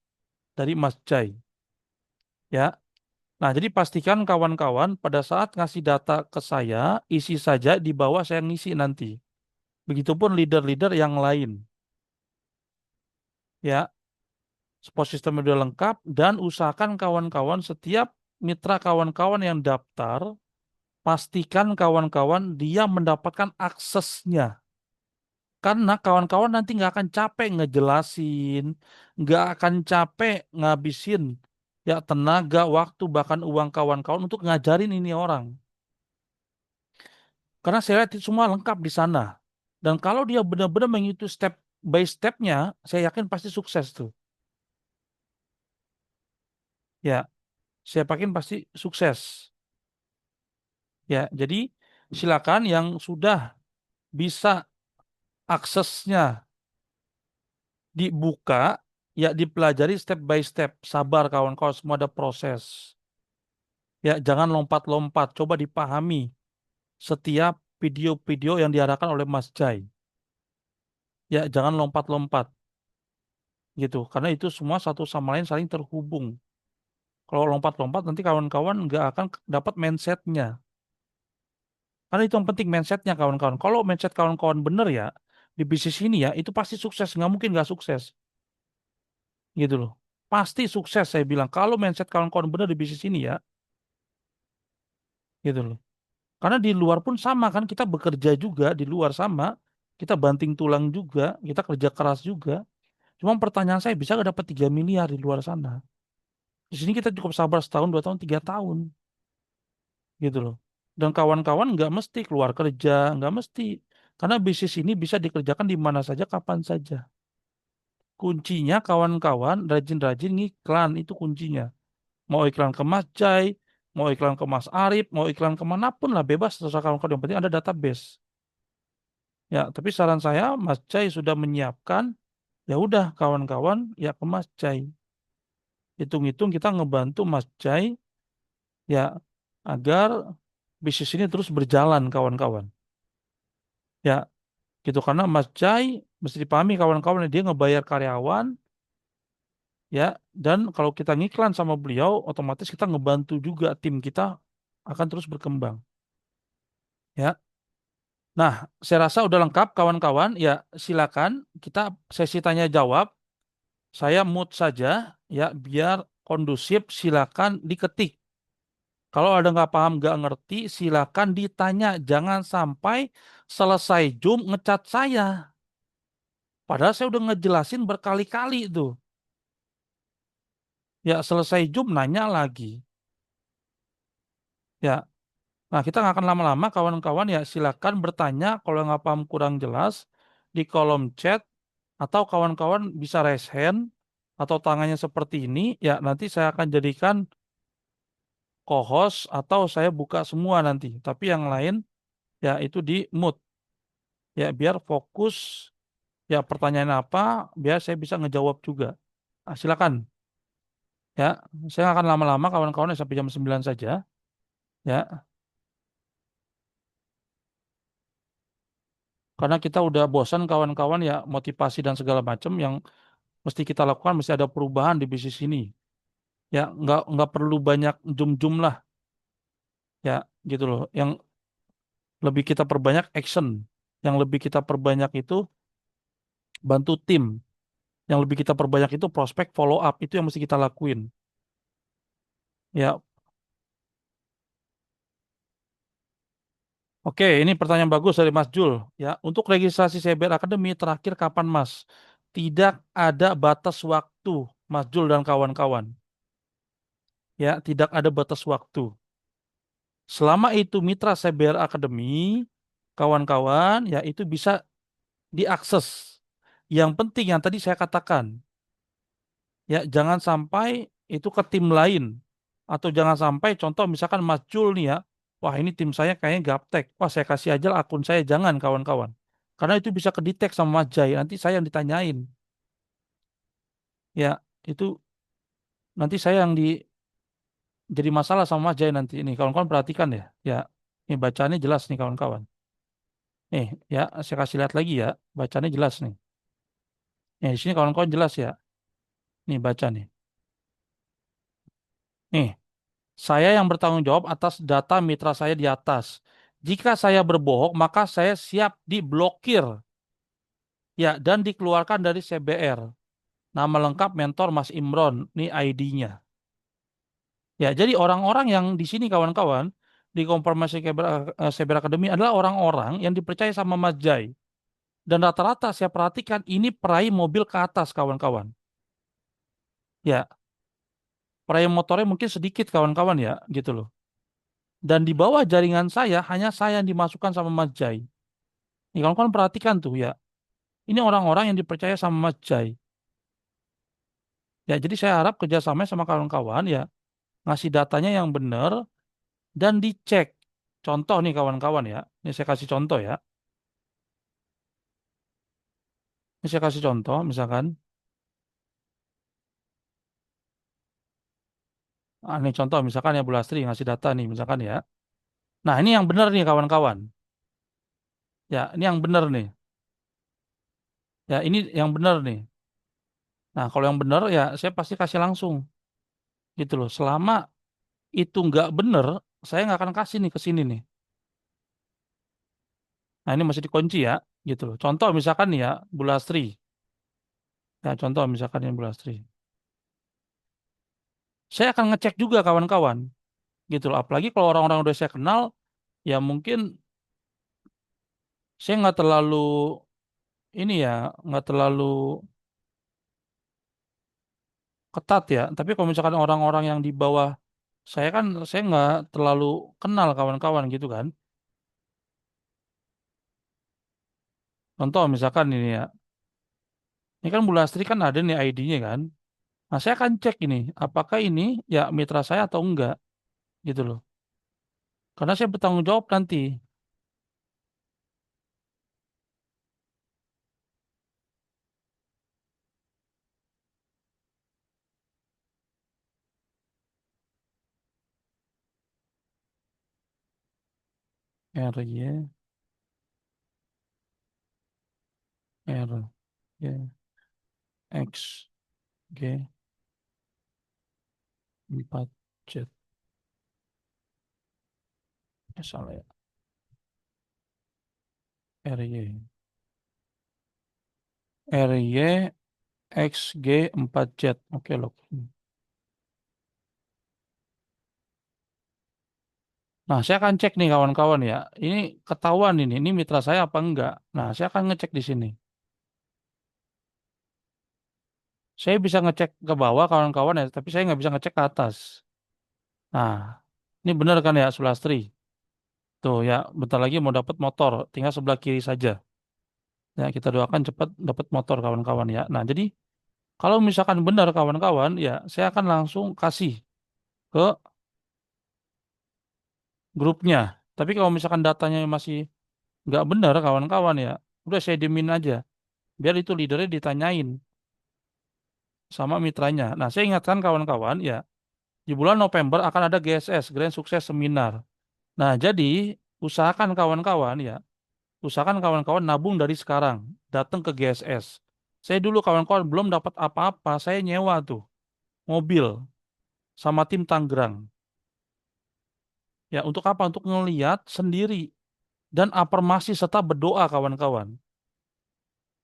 dari Mas Jai. Ya, nah jadi pastikan kawan-kawan pada saat ngasih data ke saya, isi saja di bawah saya ngisi nanti. Begitupun leader-leader yang lain. Ya, support system udah lengkap dan usahakan kawan-kawan setiap mitra kawan-kawan yang daftar, pastikan kawan-kawan dia mendapatkan aksesnya. Karena kawan-kawan nanti nggak akan capek ngejelasin, nggak akan capek ngabisin ya tenaga, waktu, bahkan uang kawan-kawan untuk ngajarin ini orang. Karena saya lihat itu semua lengkap di sana. Dan kalau dia benar-benar mengikuti step by stepnya, saya yakin pasti sukses tuh. Ya, saya yakin pasti sukses. Ya, jadi silakan yang sudah bisa aksesnya dibuka, ya dipelajari step by step. Sabar kawan-kawan, semua ada proses. Ya, jangan lompat-lompat. Coba dipahami setiap video-video yang diarahkan oleh Mas Jai. Ya, jangan lompat-lompat gitu. Karena itu semua satu sama lain saling terhubung. Kalau lompat-lompat nanti kawan-kawan nggak akan dapat mindsetnya. Karena itu yang penting mindsetnya kawan-kawan. Kalau mindset kawan-kawan bener ya, di bisnis ini ya, itu pasti sukses. Nggak mungkin nggak sukses. Gitu loh. Pasti sukses saya bilang. Kalau mindset kawan-kawan bener di bisnis ini ya, gitu loh. Karena di luar pun sama kan, kita bekerja juga di luar sama, kita banting tulang juga, kita kerja keras juga. Cuma pertanyaan saya bisa nggak dapat 3 miliar di luar sana? Di sini kita cukup sabar setahun, 2 tahun, 3 tahun, gitu loh. Dan kawan-kawan nggak mesti keluar kerja, nggak mesti. Karena bisnis ini bisa dikerjakan di mana saja, kapan saja. Kuncinya kawan-kawan rajin-rajin ngiklan, itu kuncinya. Mau iklan ke Mas Jai, mau iklan ke Mas Arif, mau iklan kemanapun lah, bebas terserah kawan-kawan. Yang penting ada database. Ya, tapi saran saya Mas Jai sudah menyiapkan, ya udah kawan-kawan ya ke Mas Jai. Hitung-hitung kita ngebantu Mas Jai ya agar bisnis ini terus berjalan kawan-kawan. Ya, gitu karena Mas Jai mesti dipahami kawan-kawan dia ngebayar karyawan ya, dan kalau kita ngiklan sama beliau otomatis kita ngebantu juga tim kita akan terus berkembang. Ya. Nah, saya rasa udah lengkap kawan-kawan. Ya, silakan kita sesi tanya jawab. Saya mute saja ya biar kondusif. Silakan diketik. Kalau ada nggak paham, nggak ngerti, silakan ditanya. Jangan sampai selesai Zoom ngecat saya. Padahal saya udah ngejelasin berkali-kali tuh. Ya, selesai Zoom nanya lagi. Ya, nah kita nggak akan lama-lama kawan-kawan ya silakan bertanya kalau nggak paham kurang jelas di kolom chat atau kawan-kawan bisa raise hand atau tangannya seperti ini ya nanti saya akan jadikan co-host atau saya buka semua nanti. Tapi yang lain ya itu di mute ya biar fokus ya pertanyaan apa biar saya bisa ngejawab juga. Ah, silakan ya. Saya nggak akan lama-lama kawan-kawan ya, sampai jam 9 saja ya. Karena kita udah bosan kawan-kawan ya motivasi dan segala macam yang mesti kita lakukan mesti ada perubahan di bisnis ini. Ya nggak perlu banyak jum-jum lah ya gitu loh. Yang lebih kita perbanyak action, yang lebih kita perbanyak itu bantu tim, yang lebih kita perbanyak itu prospek follow up itu yang mesti kita lakuin. Ya, oke, ini pertanyaan bagus dari Mas Jul. Ya, untuk registrasi CBR Academy terakhir kapan Mas? Tidak ada batas waktu, Mas Jul dan kawan-kawan. Ya, tidak ada batas waktu. Selama itu mitra CBR Academy, kawan-kawan, ya itu bisa diakses. Yang penting yang tadi saya katakan, ya jangan sampai itu ke tim lain. Atau jangan sampai contoh misalkan Mas Jul nih ya, wah ini tim saya kayaknya gaptek. Wah saya kasih aja lah akun saya, jangan kawan-kawan. Karena itu bisa kedetek sama Mas Jai, nanti saya yang ditanyain. Ya, itu nanti saya yang jadi masalah sama Mas Jai nanti. Ini kawan-kawan perhatikan ya. Ya, ini bacaannya jelas nih kawan-kawan. Nih, ya saya kasih lihat lagi ya, bacaannya jelas nih. Di sini kawan-kawan jelas ya. Nih baca nih. Nih, saya yang bertanggung jawab atas data mitra saya di atas. Jika saya berbohong, maka saya siap diblokir. Ya, dan dikeluarkan dari CBR. Nama lengkap mentor Mas Imron. Ini ID-nya. Ya, jadi orang-orang yang di sini kawan-kawan, di Konfirmasi CBR Academy adalah orang-orang yang dipercaya sama Mas Jai. Dan rata-rata saya perhatikan ini peraih mobil ke atas kawan-kawan. Ya, peraih motornya mungkin sedikit kawan-kawan ya, gitu loh. Dan di bawah jaringan saya, hanya saya yang dimasukkan sama Mas Jai. Nih, kawan-kawan perhatikan tuh ya. Ini orang-orang yang dipercaya sama Mas Jai. Ya, jadi saya harap kerjasamanya sama kawan-kawan ya, ngasih datanya yang benar dan dicek. Contoh nih kawan-kawan ya. Ini saya kasih contoh ya. Ini saya kasih contoh, misalkan. Ini contoh, misalkan ya Bu Lastri ngasih data nih, misalkan ya. Nah, ini yang benar nih kawan-kawan. Ya, ini yang benar nih. Ya, ini yang benar nih. Nah, kalau yang benar ya saya pasti kasih langsung. Gitu loh. Selama itu nggak benar, saya nggak akan kasih nih ke sini nih. Nah, ini masih dikunci ya. Gitu loh. Contoh misalkan nih ya, Bu Lastri. Ya, contoh misalkan ini Bu Lastri. Saya akan ngecek juga kawan-kawan. Gitu loh. Apalagi kalau orang-orang udah saya kenal, ya mungkin saya nggak terlalu ini ya, nggak terlalu ketat ya. Tapi kalau misalkan orang-orang yang di bawah Saya nggak terlalu kenal kawan-kawan gitu kan. Contoh misalkan ini ya, ini kan Bu Lastri kan ada nih ID-nya kan. Nah, saya akan cek ini, apakah ini ya mitra saya atau enggak, gitu loh. Karena saya bertanggung jawab nanti. RY, RY, X, G, 4 Z. Salah ya. RY, RY, XG 4Z. Oke, loh. Nah, saya akan cek nih kawan-kawan ya. Ini ketahuan ini mitra saya apa enggak. Nah, saya akan ngecek di sini. Saya bisa ngecek ke bawah kawan-kawan ya, tapi saya nggak bisa ngecek ke atas. Nah, ini benar kan ya Sulastri? Tuh ya, bentar lagi mau dapat motor, tinggal sebelah kiri saja. Ya, kita doakan cepat dapat motor kawan-kawan ya. Nah, jadi kalau misalkan benar kawan-kawan, ya saya akan langsung kasih ke grupnya. Tapi kalau misalkan datanya masih nggak benar kawan-kawan ya, udah saya diemin aja. Biar itu leadernya ditanyain sama mitranya. Nah, saya ingatkan kawan-kawan ya, di bulan November akan ada GSS, Grand Success Seminar. Nah, jadi usahakan kawan-kawan nabung dari sekarang, datang ke GSS. Saya dulu kawan-kawan belum dapat apa-apa, saya nyewa tuh mobil sama tim Tangerang. Ya, untuk apa? Untuk ngeliat sendiri dan afirmasi serta berdoa kawan-kawan.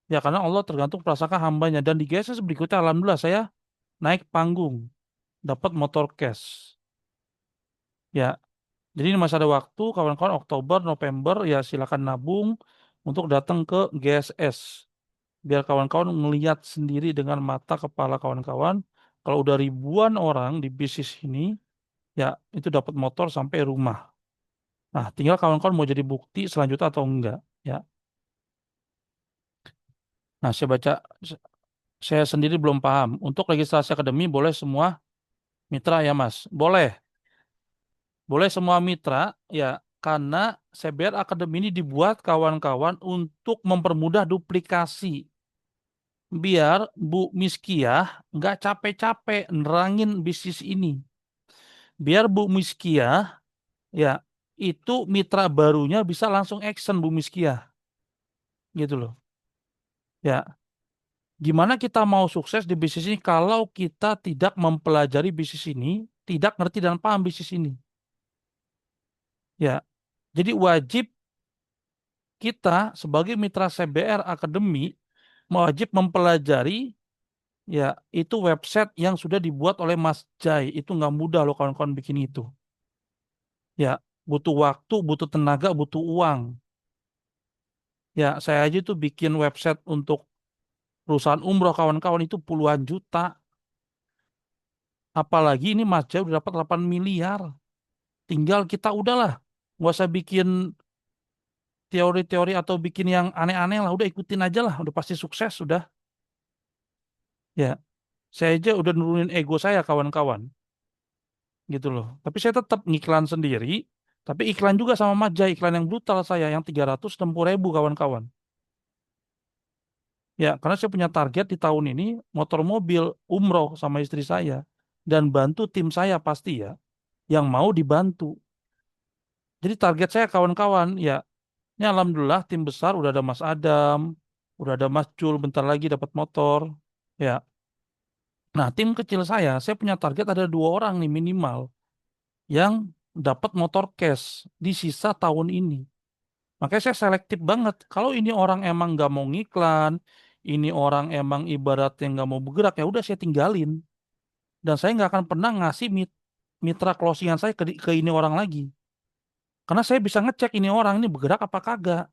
Ya, karena Allah tergantung prasangka hambanya. Dan di GSS berikutnya, alhamdulillah saya naik panggung, dapat motor cash. Ya, jadi ini masih ada waktu, kawan-kawan Oktober, November, ya silakan nabung untuk datang ke GSS. Biar kawan-kawan melihat sendiri dengan mata kepala kawan-kawan, kalau udah ribuan orang di bisnis ini, ya itu dapat motor sampai rumah. Nah, tinggal kawan-kawan mau jadi bukti selanjutnya atau enggak. Ya, nah saya sendiri belum paham. Untuk registrasi akademi boleh semua mitra ya Mas? Boleh, boleh semua mitra ya. Karena CBR Akademi ini dibuat kawan-kawan untuk mempermudah duplikasi. Biar Bu Miskiah nggak capek-capek nerangin bisnis ini. Biar Bu Miskiah ya itu mitra barunya bisa langsung action Bu Miskiah gitu loh. Ya, gimana kita mau sukses di bisnis ini kalau kita tidak mempelajari bisnis ini, tidak ngerti dan paham bisnis ini. Ya, jadi wajib kita sebagai mitra CBR Akademi wajib mempelajari ya itu website yang sudah dibuat oleh Mas Jai. Itu nggak mudah loh kawan-kawan bikin itu. Ya, butuh waktu, butuh tenaga, butuh uang. Ya, saya aja tuh bikin website untuk perusahaan umroh kawan-kawan itu puluhan juta. Apalagi ini Mas Jai udah dapat 8 miliar. Tinggal kita udahlah, nggak usah bikin teori-teori atau bikin yang aneh-aneh lah. Udah ikutin aja lah, udah pasti sukses sudah. Ya, saya aja udah nurunin ego saya kawan-kawan, gitu loh. Tapi saya tetap ngiklan sendiri, tapi iklan juga sama Mas Jai, iklan yang brutal saya, yang 360.000 kawan-kawan. Ya, karena saya punya target di tahun ini motor mobil umroh sama istri saya dan bantu tim saya pasti ya yang mau dibantu. Jadi target saya kawan-kawan ya, ini alhamdulillah tim besar udah ada Mas Adam, udah ada Mas Jul bentar lagi dapat motor. Ya. Nah, tim kecil saya punya target ada 2 orang nih minimal yang dapat motor cash di sisa tahun ini. Makanya saya selektif banget. Kalau ini orang emang nggak mau ngiklan, ini orang emang ibaratnya nggak mau bergerak, ya udah saya tinggalin. Dan saya nggak akan pernah ngasih mitra closingan saya ke ini orang lagi. Karena saya bisa ngecek ini orang ini bergerak apa kagak.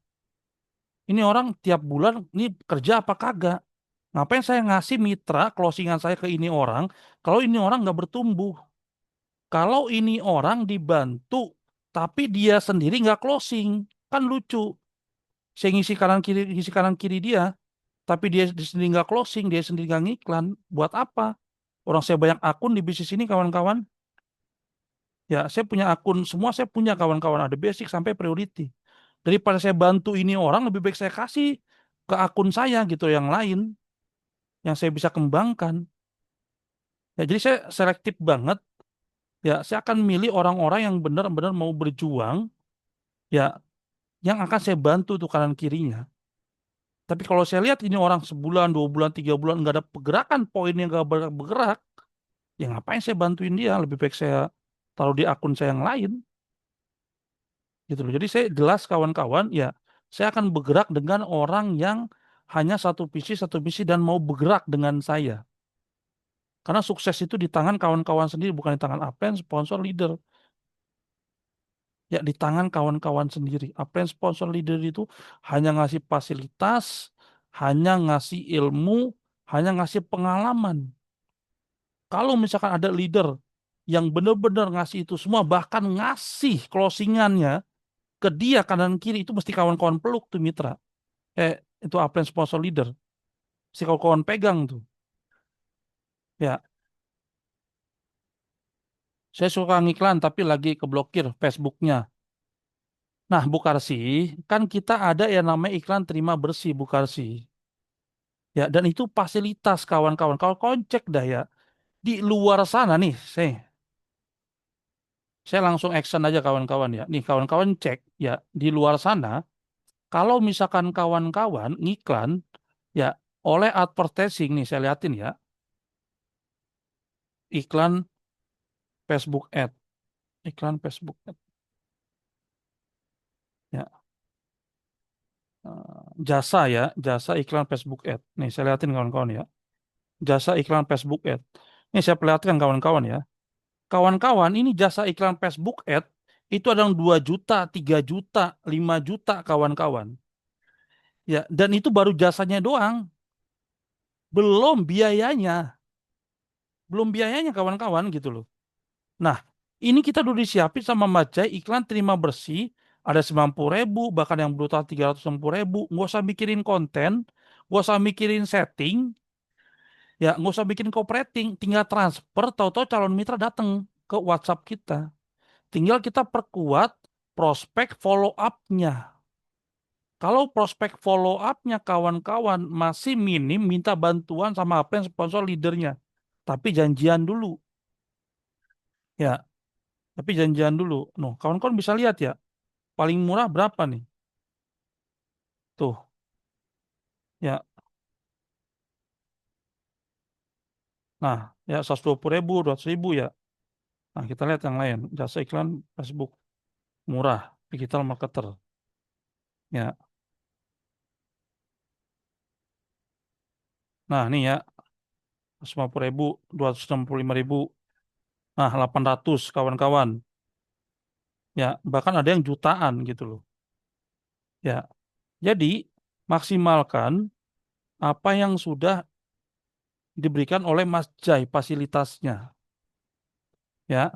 Ini orang tiap bulan ini kerja apa kagak. Ngapain saya ngasih mitra closingan saya ke ini orang kalau ini orang nggak bertumbuh. Kalau ini orang dibantu, tapi dia sendiri nggak closing, kan lucu. Saya ngisi kanan kiri dia, tapi dia sendiri nggak closing, dia sendiri nggak ngiklan. Buat apa? Orang saya banyak akun di bisnis ini kawan-kawan. Ya, saya punya akun semua, saya punya kawan-kawan ada basic sampai priority. Daripada saya bantu ini orang, lebih baik saya kasih ke akun saya gitu yang lain yang saya bisa kembangkan. Ya, jadi saya selektif banget. Ya, saya akan milih orang-orang yang benar-benar mau berjuang, ya, yang akan saya bantu tuh kanan kirinya. Tapi kalau saya lihat ini orang sebulan, 2 bulan, 3 bulan nggak ada pergerakan, poinnya nggak bergerak, ya ngapain saya bantuin dia? Lebih baik saya taruh di akun saya yang lain, gitu loh. Jadi saya jelas kawan-kawan, ya, saya akan bergerak dengan orang yang hanya satu visi dan mau bergerak dengan saya. Karena sukses itu di tangan kawan-kawan sendiri, bukan di tangan apa yang sponsor leader. Ya, di tangan kawan-kawan sendiri. Apa yang sponsor leader itu hanya ngasih fasilitas, hanya ngasih ilmu, hanya ngasih pengalaman. Kalau misalkan ada leader yang benar-benar ngasih itu semua, bahkan ngasih closingannya ke dia kanan kiri, itu mesti kawan-kawan peluk tuh mitra. Itu apa yang sponsor leader. Mesti kawan-kawan pegang tuh. Ya, saya suka ngiklan tapi lagi keblokir Facebooknya. Nah, Bu Karsi, kan kita ada yang namanya iklan terima bersih, Bu Karsi. Ya, dan itu fasilitas kawan-kawan. Kalau kau cek dah ya, di luar sana nih, saya langsung action aja kawan-kawan ya. Nih, kawan-kawan cek ya, di luar sana, kalau misalkan kawan-kawan ngiklan, ya, oleh advertising nih, saya liatin ya, iklan Facebook ad, iklan Facebook ad. Ya, jasa ya, jasa iklan Facebook ad. Nih, saya liatin kawan-kawan ya, jasa iklan Facebook ad. Ini saya perlihatkan kawan-kawan ya. Kawan-kawan, ini jasa iklan Facebook ad itu ada yang 2 juta, 3 juta, 5 juta kawan-kawan. Ya, dan itu baru jasanya doang, belum biayanya, belum biayanya kawan-kawan gitu loh. Nah, ini kita udah disiapin sama Majai iklan terima bersih, ada 90.000, bahkan yang brutal 360.000. Nggak usah mikirin konten, nggak usah mikirin setting, ya nggak usah bikin cooperating, tinggal transfer, tahu-tahu calon mitra datang ke WhatsApp kita. Tinggal kita perkuat prospek follow up-nya. Kalau prospek follow up-nya kawan-kawan masih minim, minta bantuan sama apa yang sponsor leadernya. Tapi janjian dulu. Ya, tapi janjian dulu. Noh, kawan-kawan bisa lihat ya, paling murah berapa nih? Tuh, ya. Nah, ya 120.000, 200.000 ya. Nah, kita lihat yang lain. Jasa iklan Facebook murah, digital marketer. Ya. Nah, ini ya, 150.000, 265.000. Nah, 800 kawan-kawan. Ya, bahkan ada yang jutaan gitu loh. Ya, jadi maksimalkan apa yang sudah diberikan oleh Mas Jai fasilitasnya. Ya,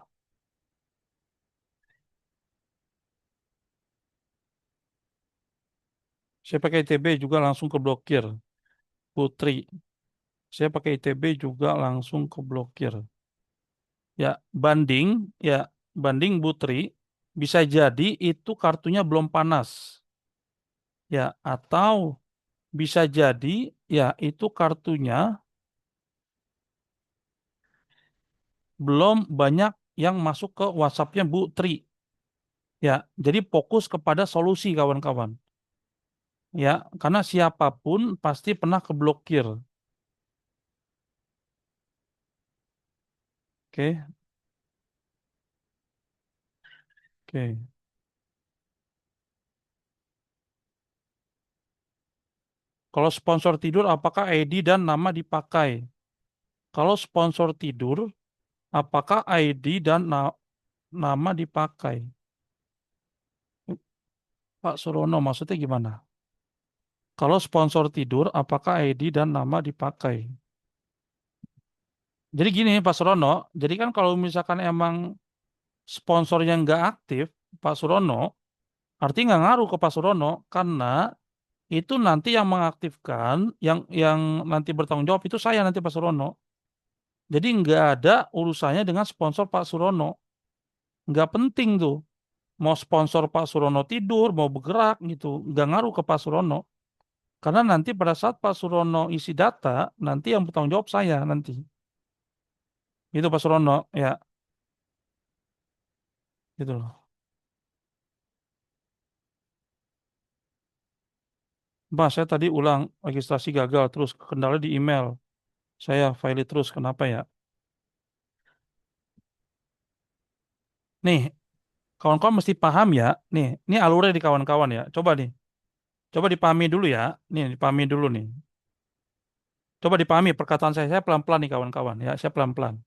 saya pakai ITB juga langsung ke blokir. Putri, saya pakai ITB juga langsung ke blokir. Ya, ya, banding Putri bisa jadi itu kartunya belum panas. Ya, atau bisa jadi ya itu kartunya belum banyak yang masuk ke WhatsApp-nya Bu Tri. Ya, jadi fokus kepada solusi kawan-kawan. Ya, karena siapapun pasti pernah keblokir. Oke, oke. Kalau sponsor tidur, apakah ID dan nama dipakai? Kalau sponsor tidur, apakah ID dan nama dipakai? Pak Surono, maksudnya gimana? Kalau sponsor tidur, apakah ID dan nama dipakai? Jadi gini Pak Surono, jadi kan kalau misalkan emang sponsornya nggak aktif, Pak Surono, artinya nggak ngaruh ke Pak Surono karena itu nanti yang mengaktifkan, yang nanti bertanggung jawab itu saya nanti Pak Surono. Jadi nggak ada urusannya dengan sponsor Pak Surono. Nggak penting tuh. Mau sponsor Pak Surono tidur, mau bergerak gitu. Nggak ngaruh ke Pak Surono. Karena nanti pada saat Pak Surono isi data, nanti yang bertanggung jawab saya nanti. Itu Pak Surono, ya gitu loh. Mas, saya tadi ulang registrasi gagal terus kendala di email. Saya valid terus, kenapa ya? Nih, kawan-kawan mesti paham ya. Nih, ini alurnya di kawan-kawan ya. Coba nih, coba dipahami dulu ya. Nih, dipahami dulu nih. Coba dipahami perkataan saya. Saya pelan-pelan nih kawan-kawan ya. Saya pelan-pelan.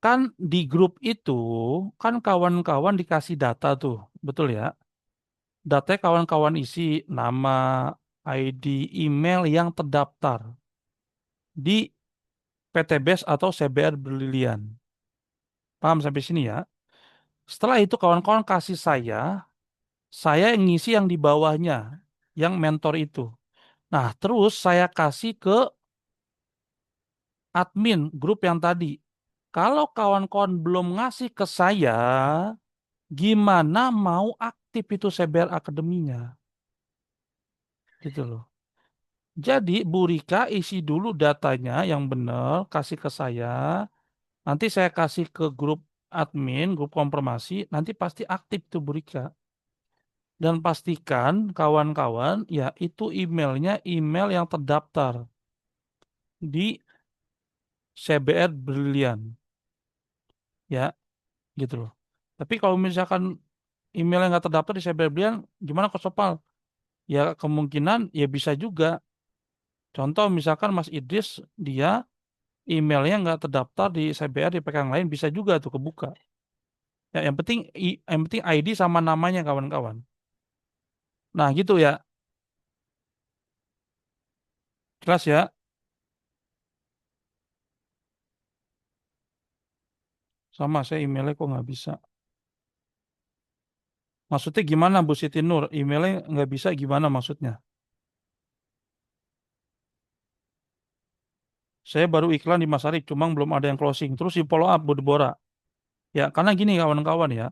Kan di grup itu, kan kawan-kawan dikasih data tuh. Betul ya? Data kawan-kawan isi nama, ID, email yang terdaftar di PTBS atau CBR Brilian. Paham sampai sini ya? Setelah itu kawan-kawan kasih saya yang ngisi yang di bawahnya, yang mentor itu. Nah, terus saya kasih ke admin grup yang tadi. Kalau kawan-kawan belum ngasih ke saya, gimana mau aktif itu CBR Akademinya? Gitu loh. Jadi Bu Rika isi dulu datanya yang benar, kasih ke saya. Nanti saya kasih ke grup admin, grup konfirmasi, nanti pasti aktif tuh Bu Rika. Dan pastikan kawan-kawan ya itu emailnya email yang terdaftar di CBR Brilian ya gitu loh. Tapi kalau misalkan email yang nggak terdaftar di CBR Brilian gimana Kak Sopal? Ya kemungkinan ya bisa juga. Contoh misalkan Mas Idris dia emailnya nggak terdaftar di CBR di pegang lain bisa juga tuh kebuka. Ya yang penting ID sama namanya kawan-kawan. Nah gitu ya. Jelas ya. Sama saya emailnya kok nggak bisa. Maksudnya gimana Bu Siti Nur? Emailnya nggak bisa gimana maksudnya? Saya baru iklan di Mas Arif, cuma belum ada yang closing. Terus di follow up Bu Deborah. Ya, karena gini kawan-kawan ya.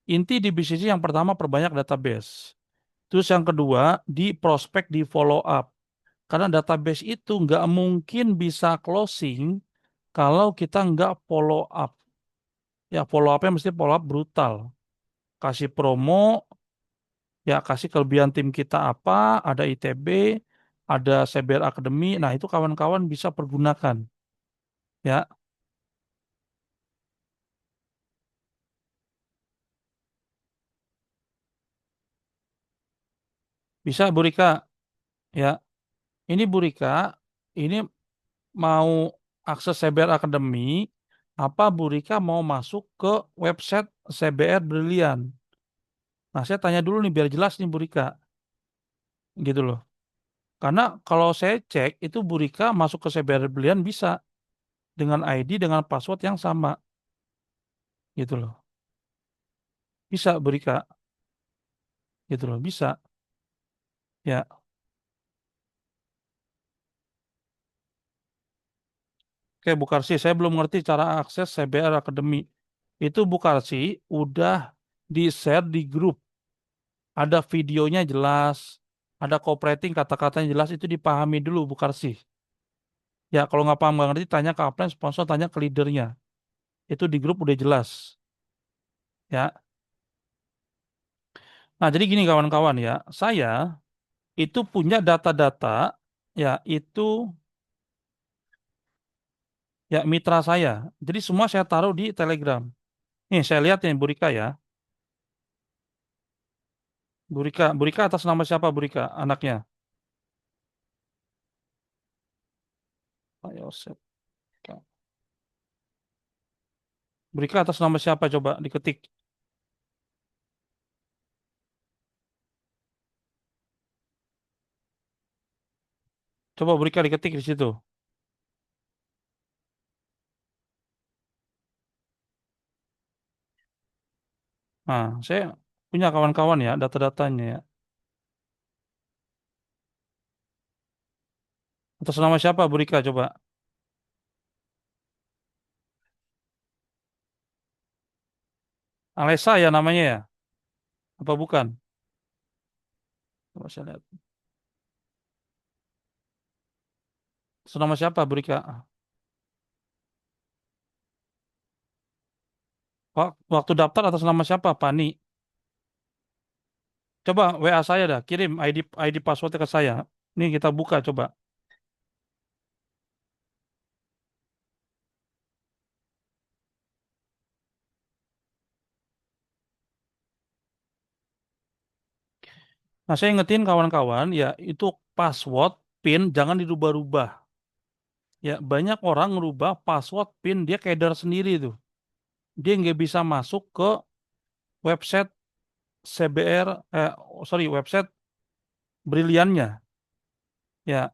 Inti di bisnis yang pertama perbanyak database. Terus yang kedua di prospek di follow up. Karena database itu nggak mungkin bisa closing kalau kita nggak follow up. Ya follow upnya mesti follow up brutal. Kasih promo, ya kasih kelebihan tim kita apa, ada ITB, ada CBR Academy. Nah itu kawan-kawan bisa pergunakan. Ya, bisa Bu Rika. Ya, ini Bu Rika, ini mau akses CBR Academy, apa Bu Rika mau masuk ke website CBR Brilian? Nah, saya tanya dulu nih biar jelas nih Bu Rika, gitu loh. Karena kalau saya cek itu Bu Rika masuk ke CBR Brilian bisa dengan ID dengan password yang sama, gitu loh. Bisa Bu Rika, gitu loh, bisa. Ya, oke Bu Karsi, saya belum ngerti cara akses CBR Academy. Itu Bu Karsi udah di-share di grup. Ada videonya jelas, ada cooperating kata-katanya jelas itu dipahami dulu Bu Karsih. Ya kalau nggak paham nggak ngerti tanya ke upline sponsor tanya ke leadernya. Itu di grup udah jelas. Ya. Nah jadi gini kawan-kawan ya, saya itu punya data-data ya itu ya mitra saya. Jadi semua saya taruh di Telegram. Nih saya lihat nih Burika ya. Burika atas nama siapa Burika anaknya? Pak Yosep. Burika atas nama siapa coba diketik. Coba Burika diketik di situ. Nah, saya punya kawan-kawan ya, data-datanya ya. Atas nama siapa, Bu Rika, coba? Alesa ya namanya ya? Apa bukan? Coba saya lihat. Atas nama siapa, Bu Rika? Waktu daftar atas nama siapa, Pani? Coba WA saya dah, kirim ID passwordnya ke saya. Nih kita buka coba. Nah, saya ingetin kawan-kawan ya, itu password PIN jangan dirubah-rubah. Ya, banyak orang ngerubah password PIN dia keder sendiri tuh. Dia nggak bisa masuk ke website CBR, sorry, website Briliannya. Ya,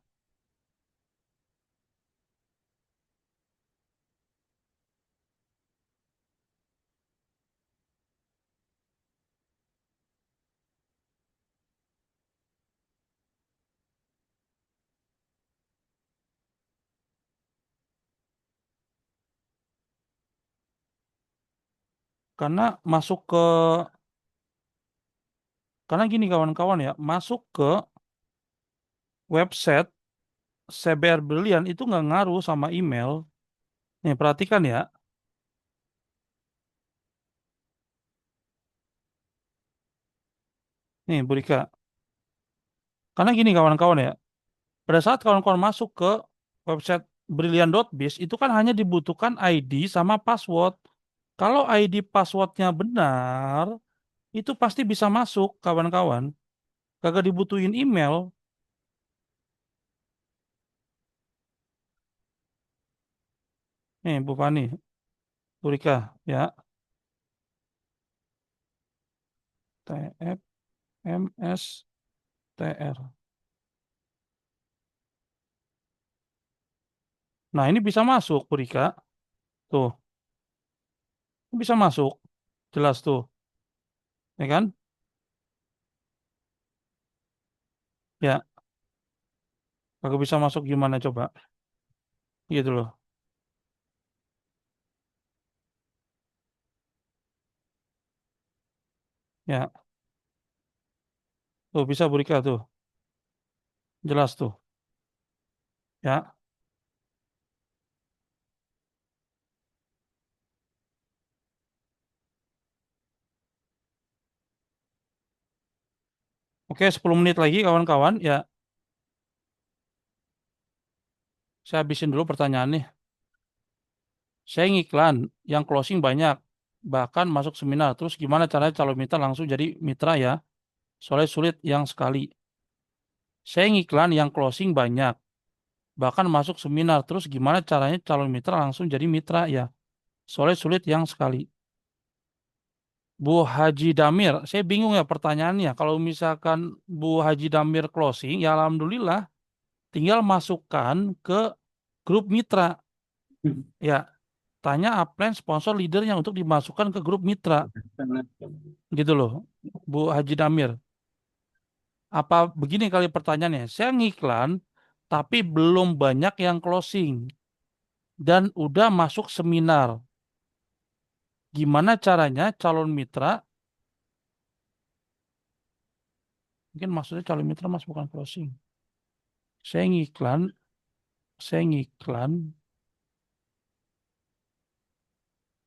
karena masuk ke, karena gini kawan-kawan ya, masuk ke website CBR Brilian itu nggak ngaruh sama email. Nih, perhatikan ya. Nih, Bu Rika. Karena gini kawan-kawan ya, pada saat kawan-kawan masuk ke website Brilliant.biz itu kan hanya dibutuhkan ID sama password. Kalau ID passwordnya benar, itu pasti bisa masuk kawan-kawan. Kagak dibutuhin email. Nih Bu Fani, Bu Rika, ya. TFMSTR. Nah ini bisa masuk Bu Rika. Tuh, bisa masuk. Jelas tuh, ya kan? Ya, kagak bisa masuk gimana coba? Gitu loh. Ya, tuh bisa Bu Rika tuh. Jelas tuh. Ya. Oke, 10 menit lagi kawan-kawan. Ya, saya habisin dulu pertanyaannya. Saya ngiklan, yang closing banyak, bahkan masuk seminar. Terus gimana caranya calon mitra langsung jadi mitra ya? Soalnya sulit yang sekali. Saya ngiklan, yang closing banyak, bahkan masuk seminar. Terus gimana caranya calon mitra langsung jadi mitra ya? Soalnya sulit yang sekali. Bu Haji Damir, saya bingung ya pertanyaannya. Kalau misalkan Bu Haji Damir closing, ya alhamdulillah, tinggal masukkan ke grup mitra. Ya, tanya upline sponsor leadernya untuk dimasukkan ke grup mitra. Gitu loh, Bu Haji Damir. Apa begini kali pertanyaannya? Saya ngiklan, tapi belum banyak yang closing. Dan udah masuk seminar. Gimana caranya calon mitra, mungkin maksudnya calon mitra mas bukan closing. Saya ngiklan, saya ngiklan,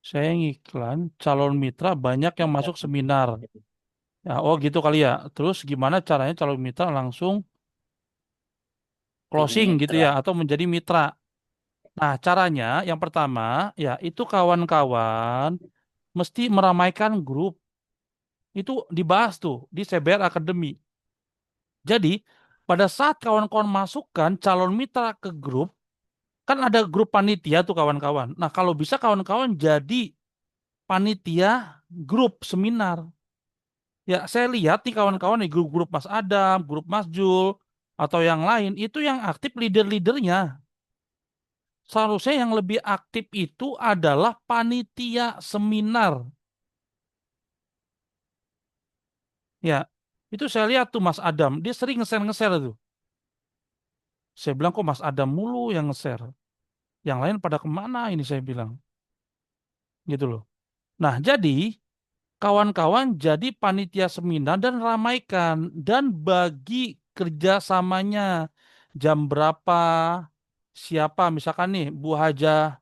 saya ngiklan, calon mitra banyak yang masuk seminar. Ya, oh gitu kali ya. Terus gimana caranya calon mitra langsung Jadi closing gitu mitra. ya, atau menjadi mitra? Nah, caranya yang pertama ya itu kawan-kawan mesti meramaikan grup. Itu dibahas tuh di CBR Academy. Jadi, pada saat kawan-kawan masukkan calon mitra ke grup, kan ada grup panitia tuh kawan-kawan. Nah, kalau bisa kawan-kawan jadi panitia grup seminar. Ya, saya lihat nih kawan-kawan di grup-grup Mas Adam, grup Mas Jul, atau yang lain, itu yang aktif leader-leadernya. Seharusnya yang lebih aktif itu adalah panitia seminar. Ya, itu saya lihat tuh Mas Adam, dia sering nge-share tuh. Saya bilang kok Mas Adam mulu yang nge-share. Yang lain pada kemana ini saya bilang. Gitu loh. Nah, jadi kawan-kawan jadi panitia seminar dan ramaikan dan bagi kerjasamanya. Jam berapa, siapa misalkan nih Bu Haja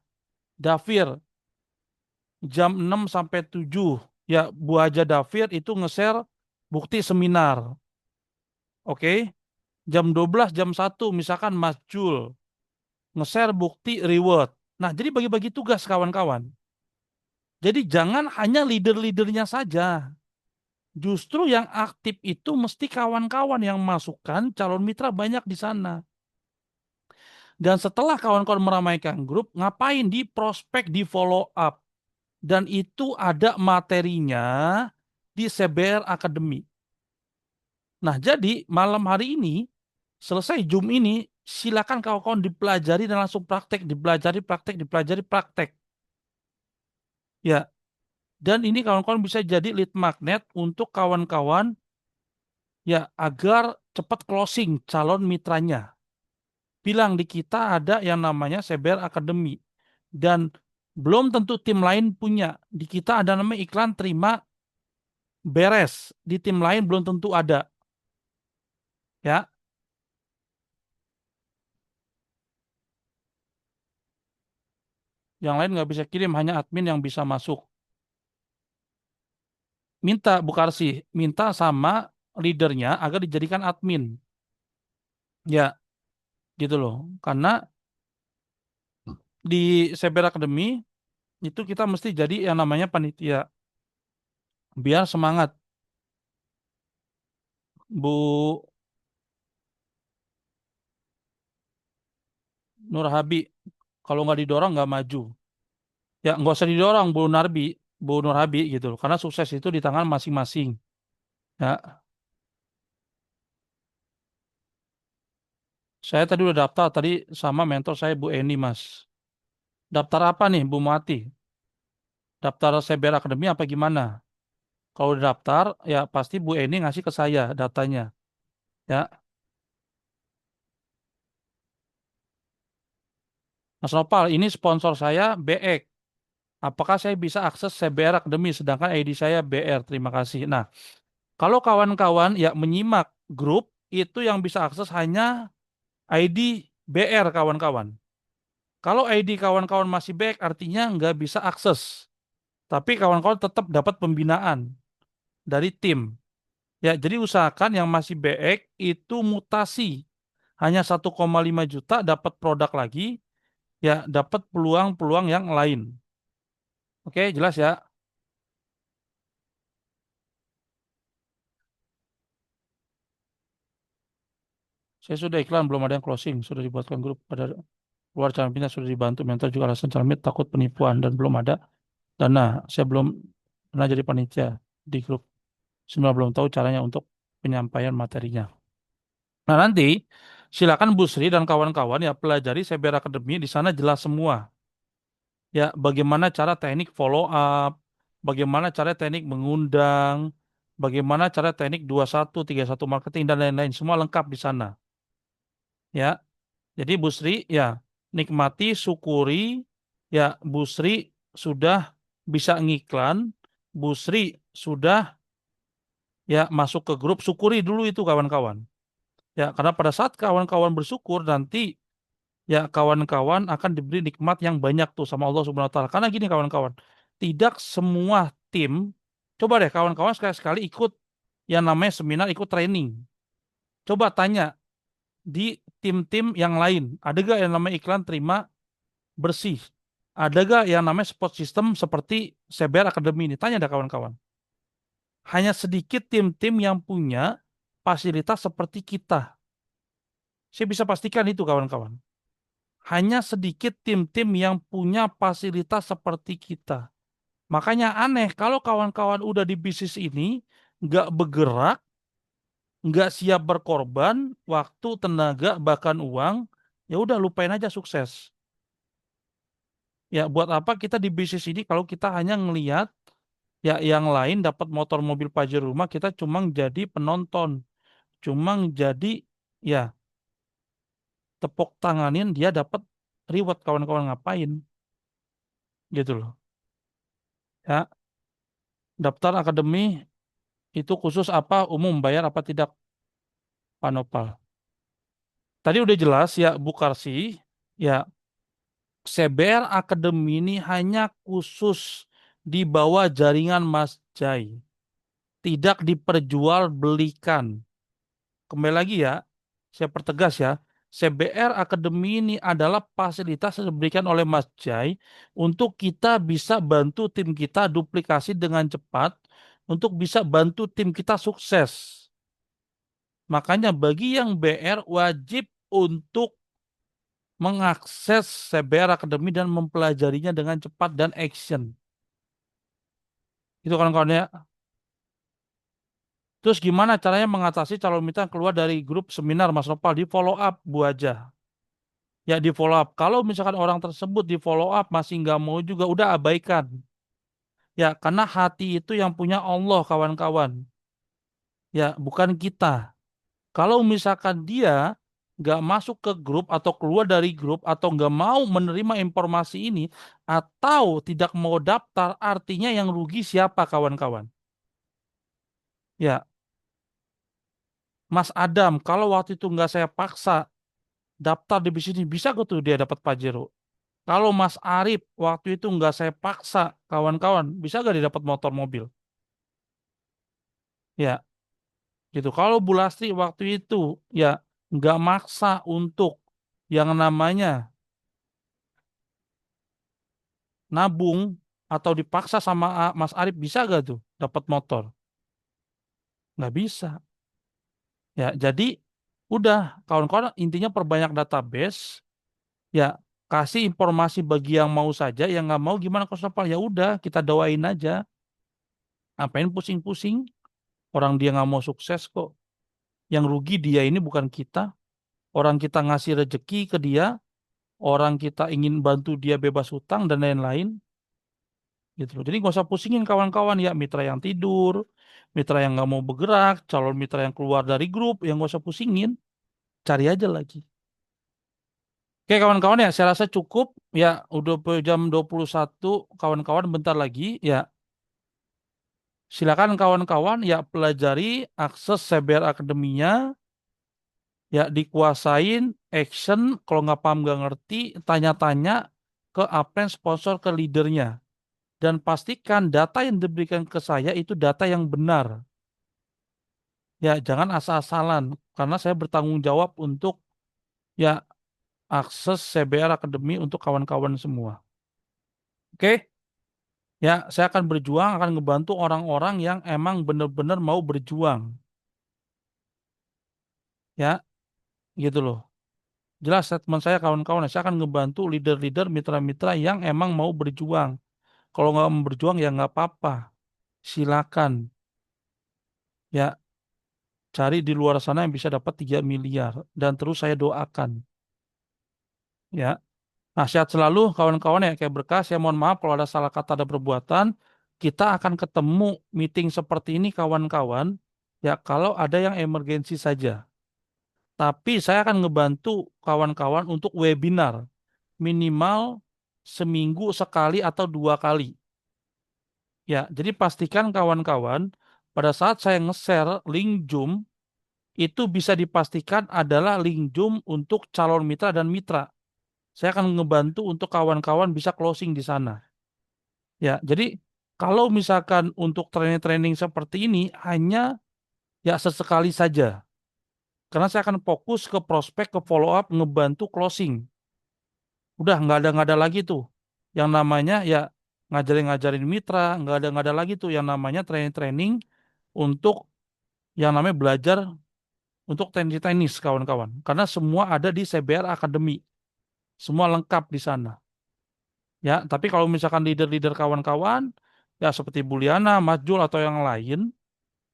Dafir jam 6 sampai 7. Ya, Bu Haja Dafir itu nge-share bukti seminar. Oke. Jam 12 jam 1 misalkan Mas Jul nge-share bukti reward. Nah, jadi bagi-bagi tugas kawan-kawan. Jadi jangan hanya leader-leadernya saja. Justru yang aktif itu mesti kawan-kawan yang masukkan calon mitra banyak di sana. Dan setelah kawan-kawan meramaikan grup, ngapain di prospek, di follow up. Dan itu ada materinya di CBR Academy. Nah, jadi malam hari ini, selesai Zoom ini, silakan kawan-kawan dipelajari dan langsung praktek, dipelajari, praktek, dipelajari, praktek. Ya, dan ini kawan-kawan bisa jadi lead magnet untuk kawan-kawan ya agar cepat closing calon mitranya. Bilang di kita ada yang namanya CBR Academy dan belum tentu tim lain punya. Di kita ada namanya iklan terima beres. Di tim lain belum tentu ada. Ya, yang lain nggak bisa kirim, hanya admin yang bisa masuk. Minta Bu Karsi, minta sama leadernya agar dijadikan admin. Ya, gitu loh. Karena di CBR Academy itu kita mesti jadi yang namanya panitia. Biar semangat. Bu Nur Habi, kalau nggak didorong nggak maju. Ya nggak usah didorong Bu Nur Habi gitu loh. Karena sukses itu di tangan masing-masing. Ya, saya tadi udah daftar tadi sama mentor saya Bu Eni Mas. Daftar apa nih Bu Mati? Daftar CBR Academy apa gimana? Kalau udah daftar ya pasti Bu Eni ngasih ke saya datanya. Ya, Mas Nopal ini sponsor saya BX. Apakah saya bisa akses CBR Academy sedangkan ID saya BR? Terima kasih. Nah, kalau kawan-kawan ya menyimak grup itu yang bisa akses hanya ID BR kawan-kawan. Kalau ID kawan-kawan masih back artinya nggak bisa akses. Tapi kawan-kawan tetap dapat pembinaan dari tim. Ya, jadi usahakan yang masih back itu mutasi. Hanya 1,5 juta dapat produk lagi, ya dapat peluang-peluang yang lain. Oke, jelas ya. Saya sudah iklan, belum ada yang closing. Sudah dibuatkan grup pada luar calon pindah sudah dibantu mentor juga alasan calon pindah takut penipuan dan belum ada dana. Saya belum pernah jadi panitia di grup. Semua belum tahu caranya untuk penyampaian materinya. Nah, nanti silakan Bu Sri dan kawan-kawan ya pelajari Cyber Academy di sana jelas semua. Ya, bagaimana cara teknik follow up, bagaimana cara teknik mengundang, bagaimana cara teknik 21, 31 marketing dan lain-lain semua lengkap di sana. Ya. Jadi Bu Sri ya nikmati, syukuri ya Bu Sri sudah bisa ngiklan, Bu Sri sudah ya masuk ke grup, syukuri dulu itu kawan-kawan. Ya, karena pada saat kawan-kawan bersyukur nanti ya kawan-kawan akan diberi nikmat yang banyak tuh sama Allah Subhanahu wa taala. Karena gini kawan-kawan, tidak semua tim coba deh kawan-kawan sekali-sekali ikut yang namanya seminar, ikut training. Coba tanya di tim-tim yang lain, ada gak yang namanya iklan terima bersih? Ada gak yang namanya support system seperti CBR Academy ini? Tanya deh kawan-kawan. Hanya sedikit tim-tim yang punya fasilitas seperti kita. Saya bisa pastikan itu kawan-kawan. Hanya sedikit tim-tim yang punya fasilitas seperti kita. Makanya aneh kalau kawan-kawan udah di bisnis ini nggak bergerak, nggak siap berkorban, waktu, tenaga, bahkan uang, ya udah lupain aja sukses. Ya buat apa kita di bisnis ini kalau kita hanya ngelihat Ya, yang lain dapat motor mobil Pajero rumah, kita cuma jadi penonton, cuma jadi ya tepuk tanganin dia dapat reward kawan-kawan ngapain gitu loh. Ya, daftar akademi itu khusus apa, umum, bayar apa tidak, Pak Nopal. Tadi udah jelas ya Bu Karsi, ya CBR Academy ini hanya khusus di bawah jaringan Mas Jai, tidak diperjualbelikan. Kembali lagi ya, saya pertegas ya, CBR Academy ini adalah fasilitas yang diberikan oleh Mas Jai untuk kita bisa bantu tim kita duplikasi dengan cepat, untuk bisa bantu tim kita sukses. Makanya bagi yang BR wajib untuk mengakses CBR Academy dan mempelajarinya dengan cepat dan action. Itu kawan-kawan ya. Terus gimana caranya mengatasi calon mitra yang keluar dari grup seminar Mas Nopal? Di follow up Bu aja. Ya di follow up. Kalau misalkan orang tersebut di follow up masih nggak mau juga, udah abaikan. Ya karena hati itu yang punya Allah kawan-kawan. Ya bukan kita. Kalau misalkan dia nggak masuk ke grup atau keluar dari grup atau nggak mau menerima informasi ini atau tidak mau daftar, artinya yang rugi siapa kawan-kawan? Ya Mas Adam, kalau waktu itu nggak saya paksa daftar di sini, bisa gak tuh dia dapat Pajero? Kalau Mas Arif waktu itu nggak saya paksa kawan-kawan, bisa gak dia dapat motor mobil? Ya, gitu. Kalau Bu Lastri waktu itu ya nggak maksa untuk yang namanya nabung atau dipaksa sama Mas Arif, bisa gak tuh dapat motor? Nggak bisa. Ya, jadi udah kawan-kawan, intinya perbanyak database. Ya, kasih informasi bagi yang mau saja, yang nggak mau gimana Kosnopal? Ya udah, kita doain aja. Ngapain pusing-pusing? Orang dia nggak mau sukses kok. Yang rugi dia ini bukan kita. Orang kita ngasih rejeki ke dia, orang kita ingin bantu dia bebas hutang dan lain-lain. Gitu loh. Jadi nggak usah pusingin kawan-kawan ya, mitra yang tidur, mitra yang nggak mau bergerak, calon mitra yang keluar dari grup, yang nggak usah pusingin, cari aja lagi. Oke kawan-kawan ya, saya rasa cukup ya, udah jam 21 kawan-kawan, bentar lagi ya. Silakan kawan-kawan ya pelajari, akses CBR Akademinya, ya dikuasain, action, kalau nggak paham nggak ngerti, tanya-tanya ke upline sponsor, ke leadernya. Dan pastikan data yang diberikan ke saya itu data yang benar. Ya, jangan asal-asalan, karena saya bertanggung jawab untuk ya akses CBR Academy untuk kawan-kawan semua. Oke, ya saya akan berjuang, akan ngebantu orang-orang yang emang benar-benar mau berjuang. Ya, gitu loh. Jelas statement saya kawan-kawan, saya akan ngebantu leader-leader, mitra-mitra yang emang mau berjuang. Kalau nggak mau berjuang ya nggak apa-apa, silakan. Ya, cari di luar sana yang bisa dapat 3 miliar. Dan terus saya doakan. Ya. Nah, sehat selalu kawan-kawan ya, kayak berkah. Saya mohon maaf kalau ada salah kata, ada perbuatan. Kita akan ketemu meeting seperti ini kawan-kawan. Ya, kalau ada yang emergensi saja. Tapi saya akan ngebantu kawan-kawan untuk webinar. Minimal seminggu sekali atau 2 kali. Ya, jadi pastikan kawan-kawan pada saat saya nge-share link Zoom, itu bisa dipastikan adalah link Zoom untuk calon mitra dan mitra. Saya akan ngebantu untuk kawan-kawan bisa closing di sana. Ya, jadi kalau misalkan untuk training-training seperti ini hanya ya sesekali saja. Karena saya akan fokus ke prospek, ke follow up, ngebantu closing. Udah nggak ada lagi tuh yang namanya ya ngajarin-ngajarin mitra, nggak ada lagi tuh yang namanya training-training untuk yang namanya belajar untuk tenis kawan-kawan. Karena semua ada di CBR Academy, semua lengkap di sana. Ya, tapi kalau misalkan leader-leader kawan-kawan, ya seperti Buliana, Mas Jul atau yang lain,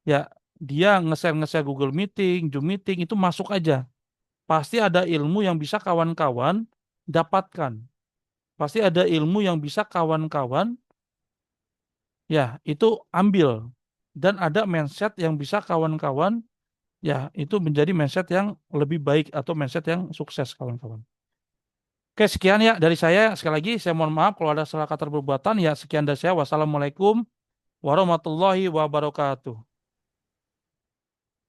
ya dia nge-share Google Meeting, Zoom Meeting itu masuk aja. Pasti ada ilmu yang bisa kawan-kawan dapatkan. Pasti ada ilmu yang bisa kawan-kawan ya itu ambil. Dan ada mindset yang bisa kawan-kawan, ya itu menjadi mindset yang lebih baik atau mindset yang sukses kawan-kawan. Oke, sekian ya dari saya. Sekali lagi saya mohon maaf kalau ada salah kata perbuatan. Ya sekian dari saya. Wassalamualaikum warahmatullahi wabarakatuh.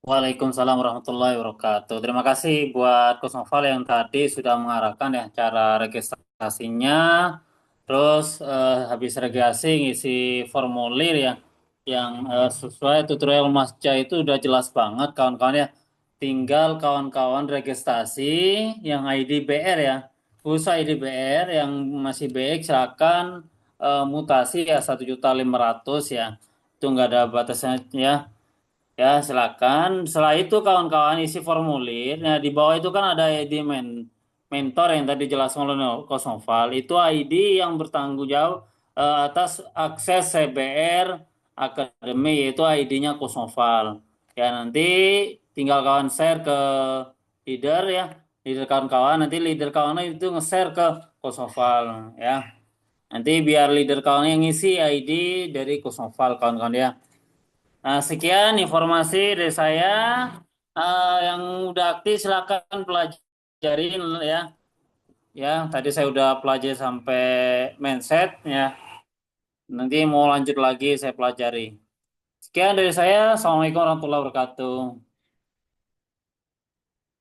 Waalaikumsalam warahmatullahi wabarakatuh. Terima kasih buat Coach Noval yang tadi sudah mengarahkan ya cara registrasinya. Terus habis registrasi ngisi formulir ya yang sesuai tutorial Mas Jai itu udah jelas banget kawan-kawan ya. Tinggal kawan-kawan registrasi yang ID BR ya. Khusus ID BR yang masih BX silakan mutasi ya 1.500.000 ya. Itu nggak ada batasnya ya. Ya, silakan. Setelah itu kawan-kawan isi formulir. Nah, di bawah itu kan ada ID mentor yang tadi jelaskan oleh Kosnoval. Itu ID yang bertanggung jawab atas akses CBR Akademi, yaitu ID-nya Kosnoval. Ya, nanti tinggal kawan share ke leader ya. Leader kawan-kawan. Nanti leader kawan itu nge-share ke Kosnoval ya. Nanti biar leader kawan yang ngisi ID dari Kosnoval kawan-kawan ya. Nah, sekian informasi dari saya. Yang udah aktif silakan pelajarin ya. Ya, tadi saya udah pelajari sampai mindset ya. Nanti mau lanjut lagi saya pelajari. Sekian dari saya. Assalamualaikum warahmatullahi wabarakatuh.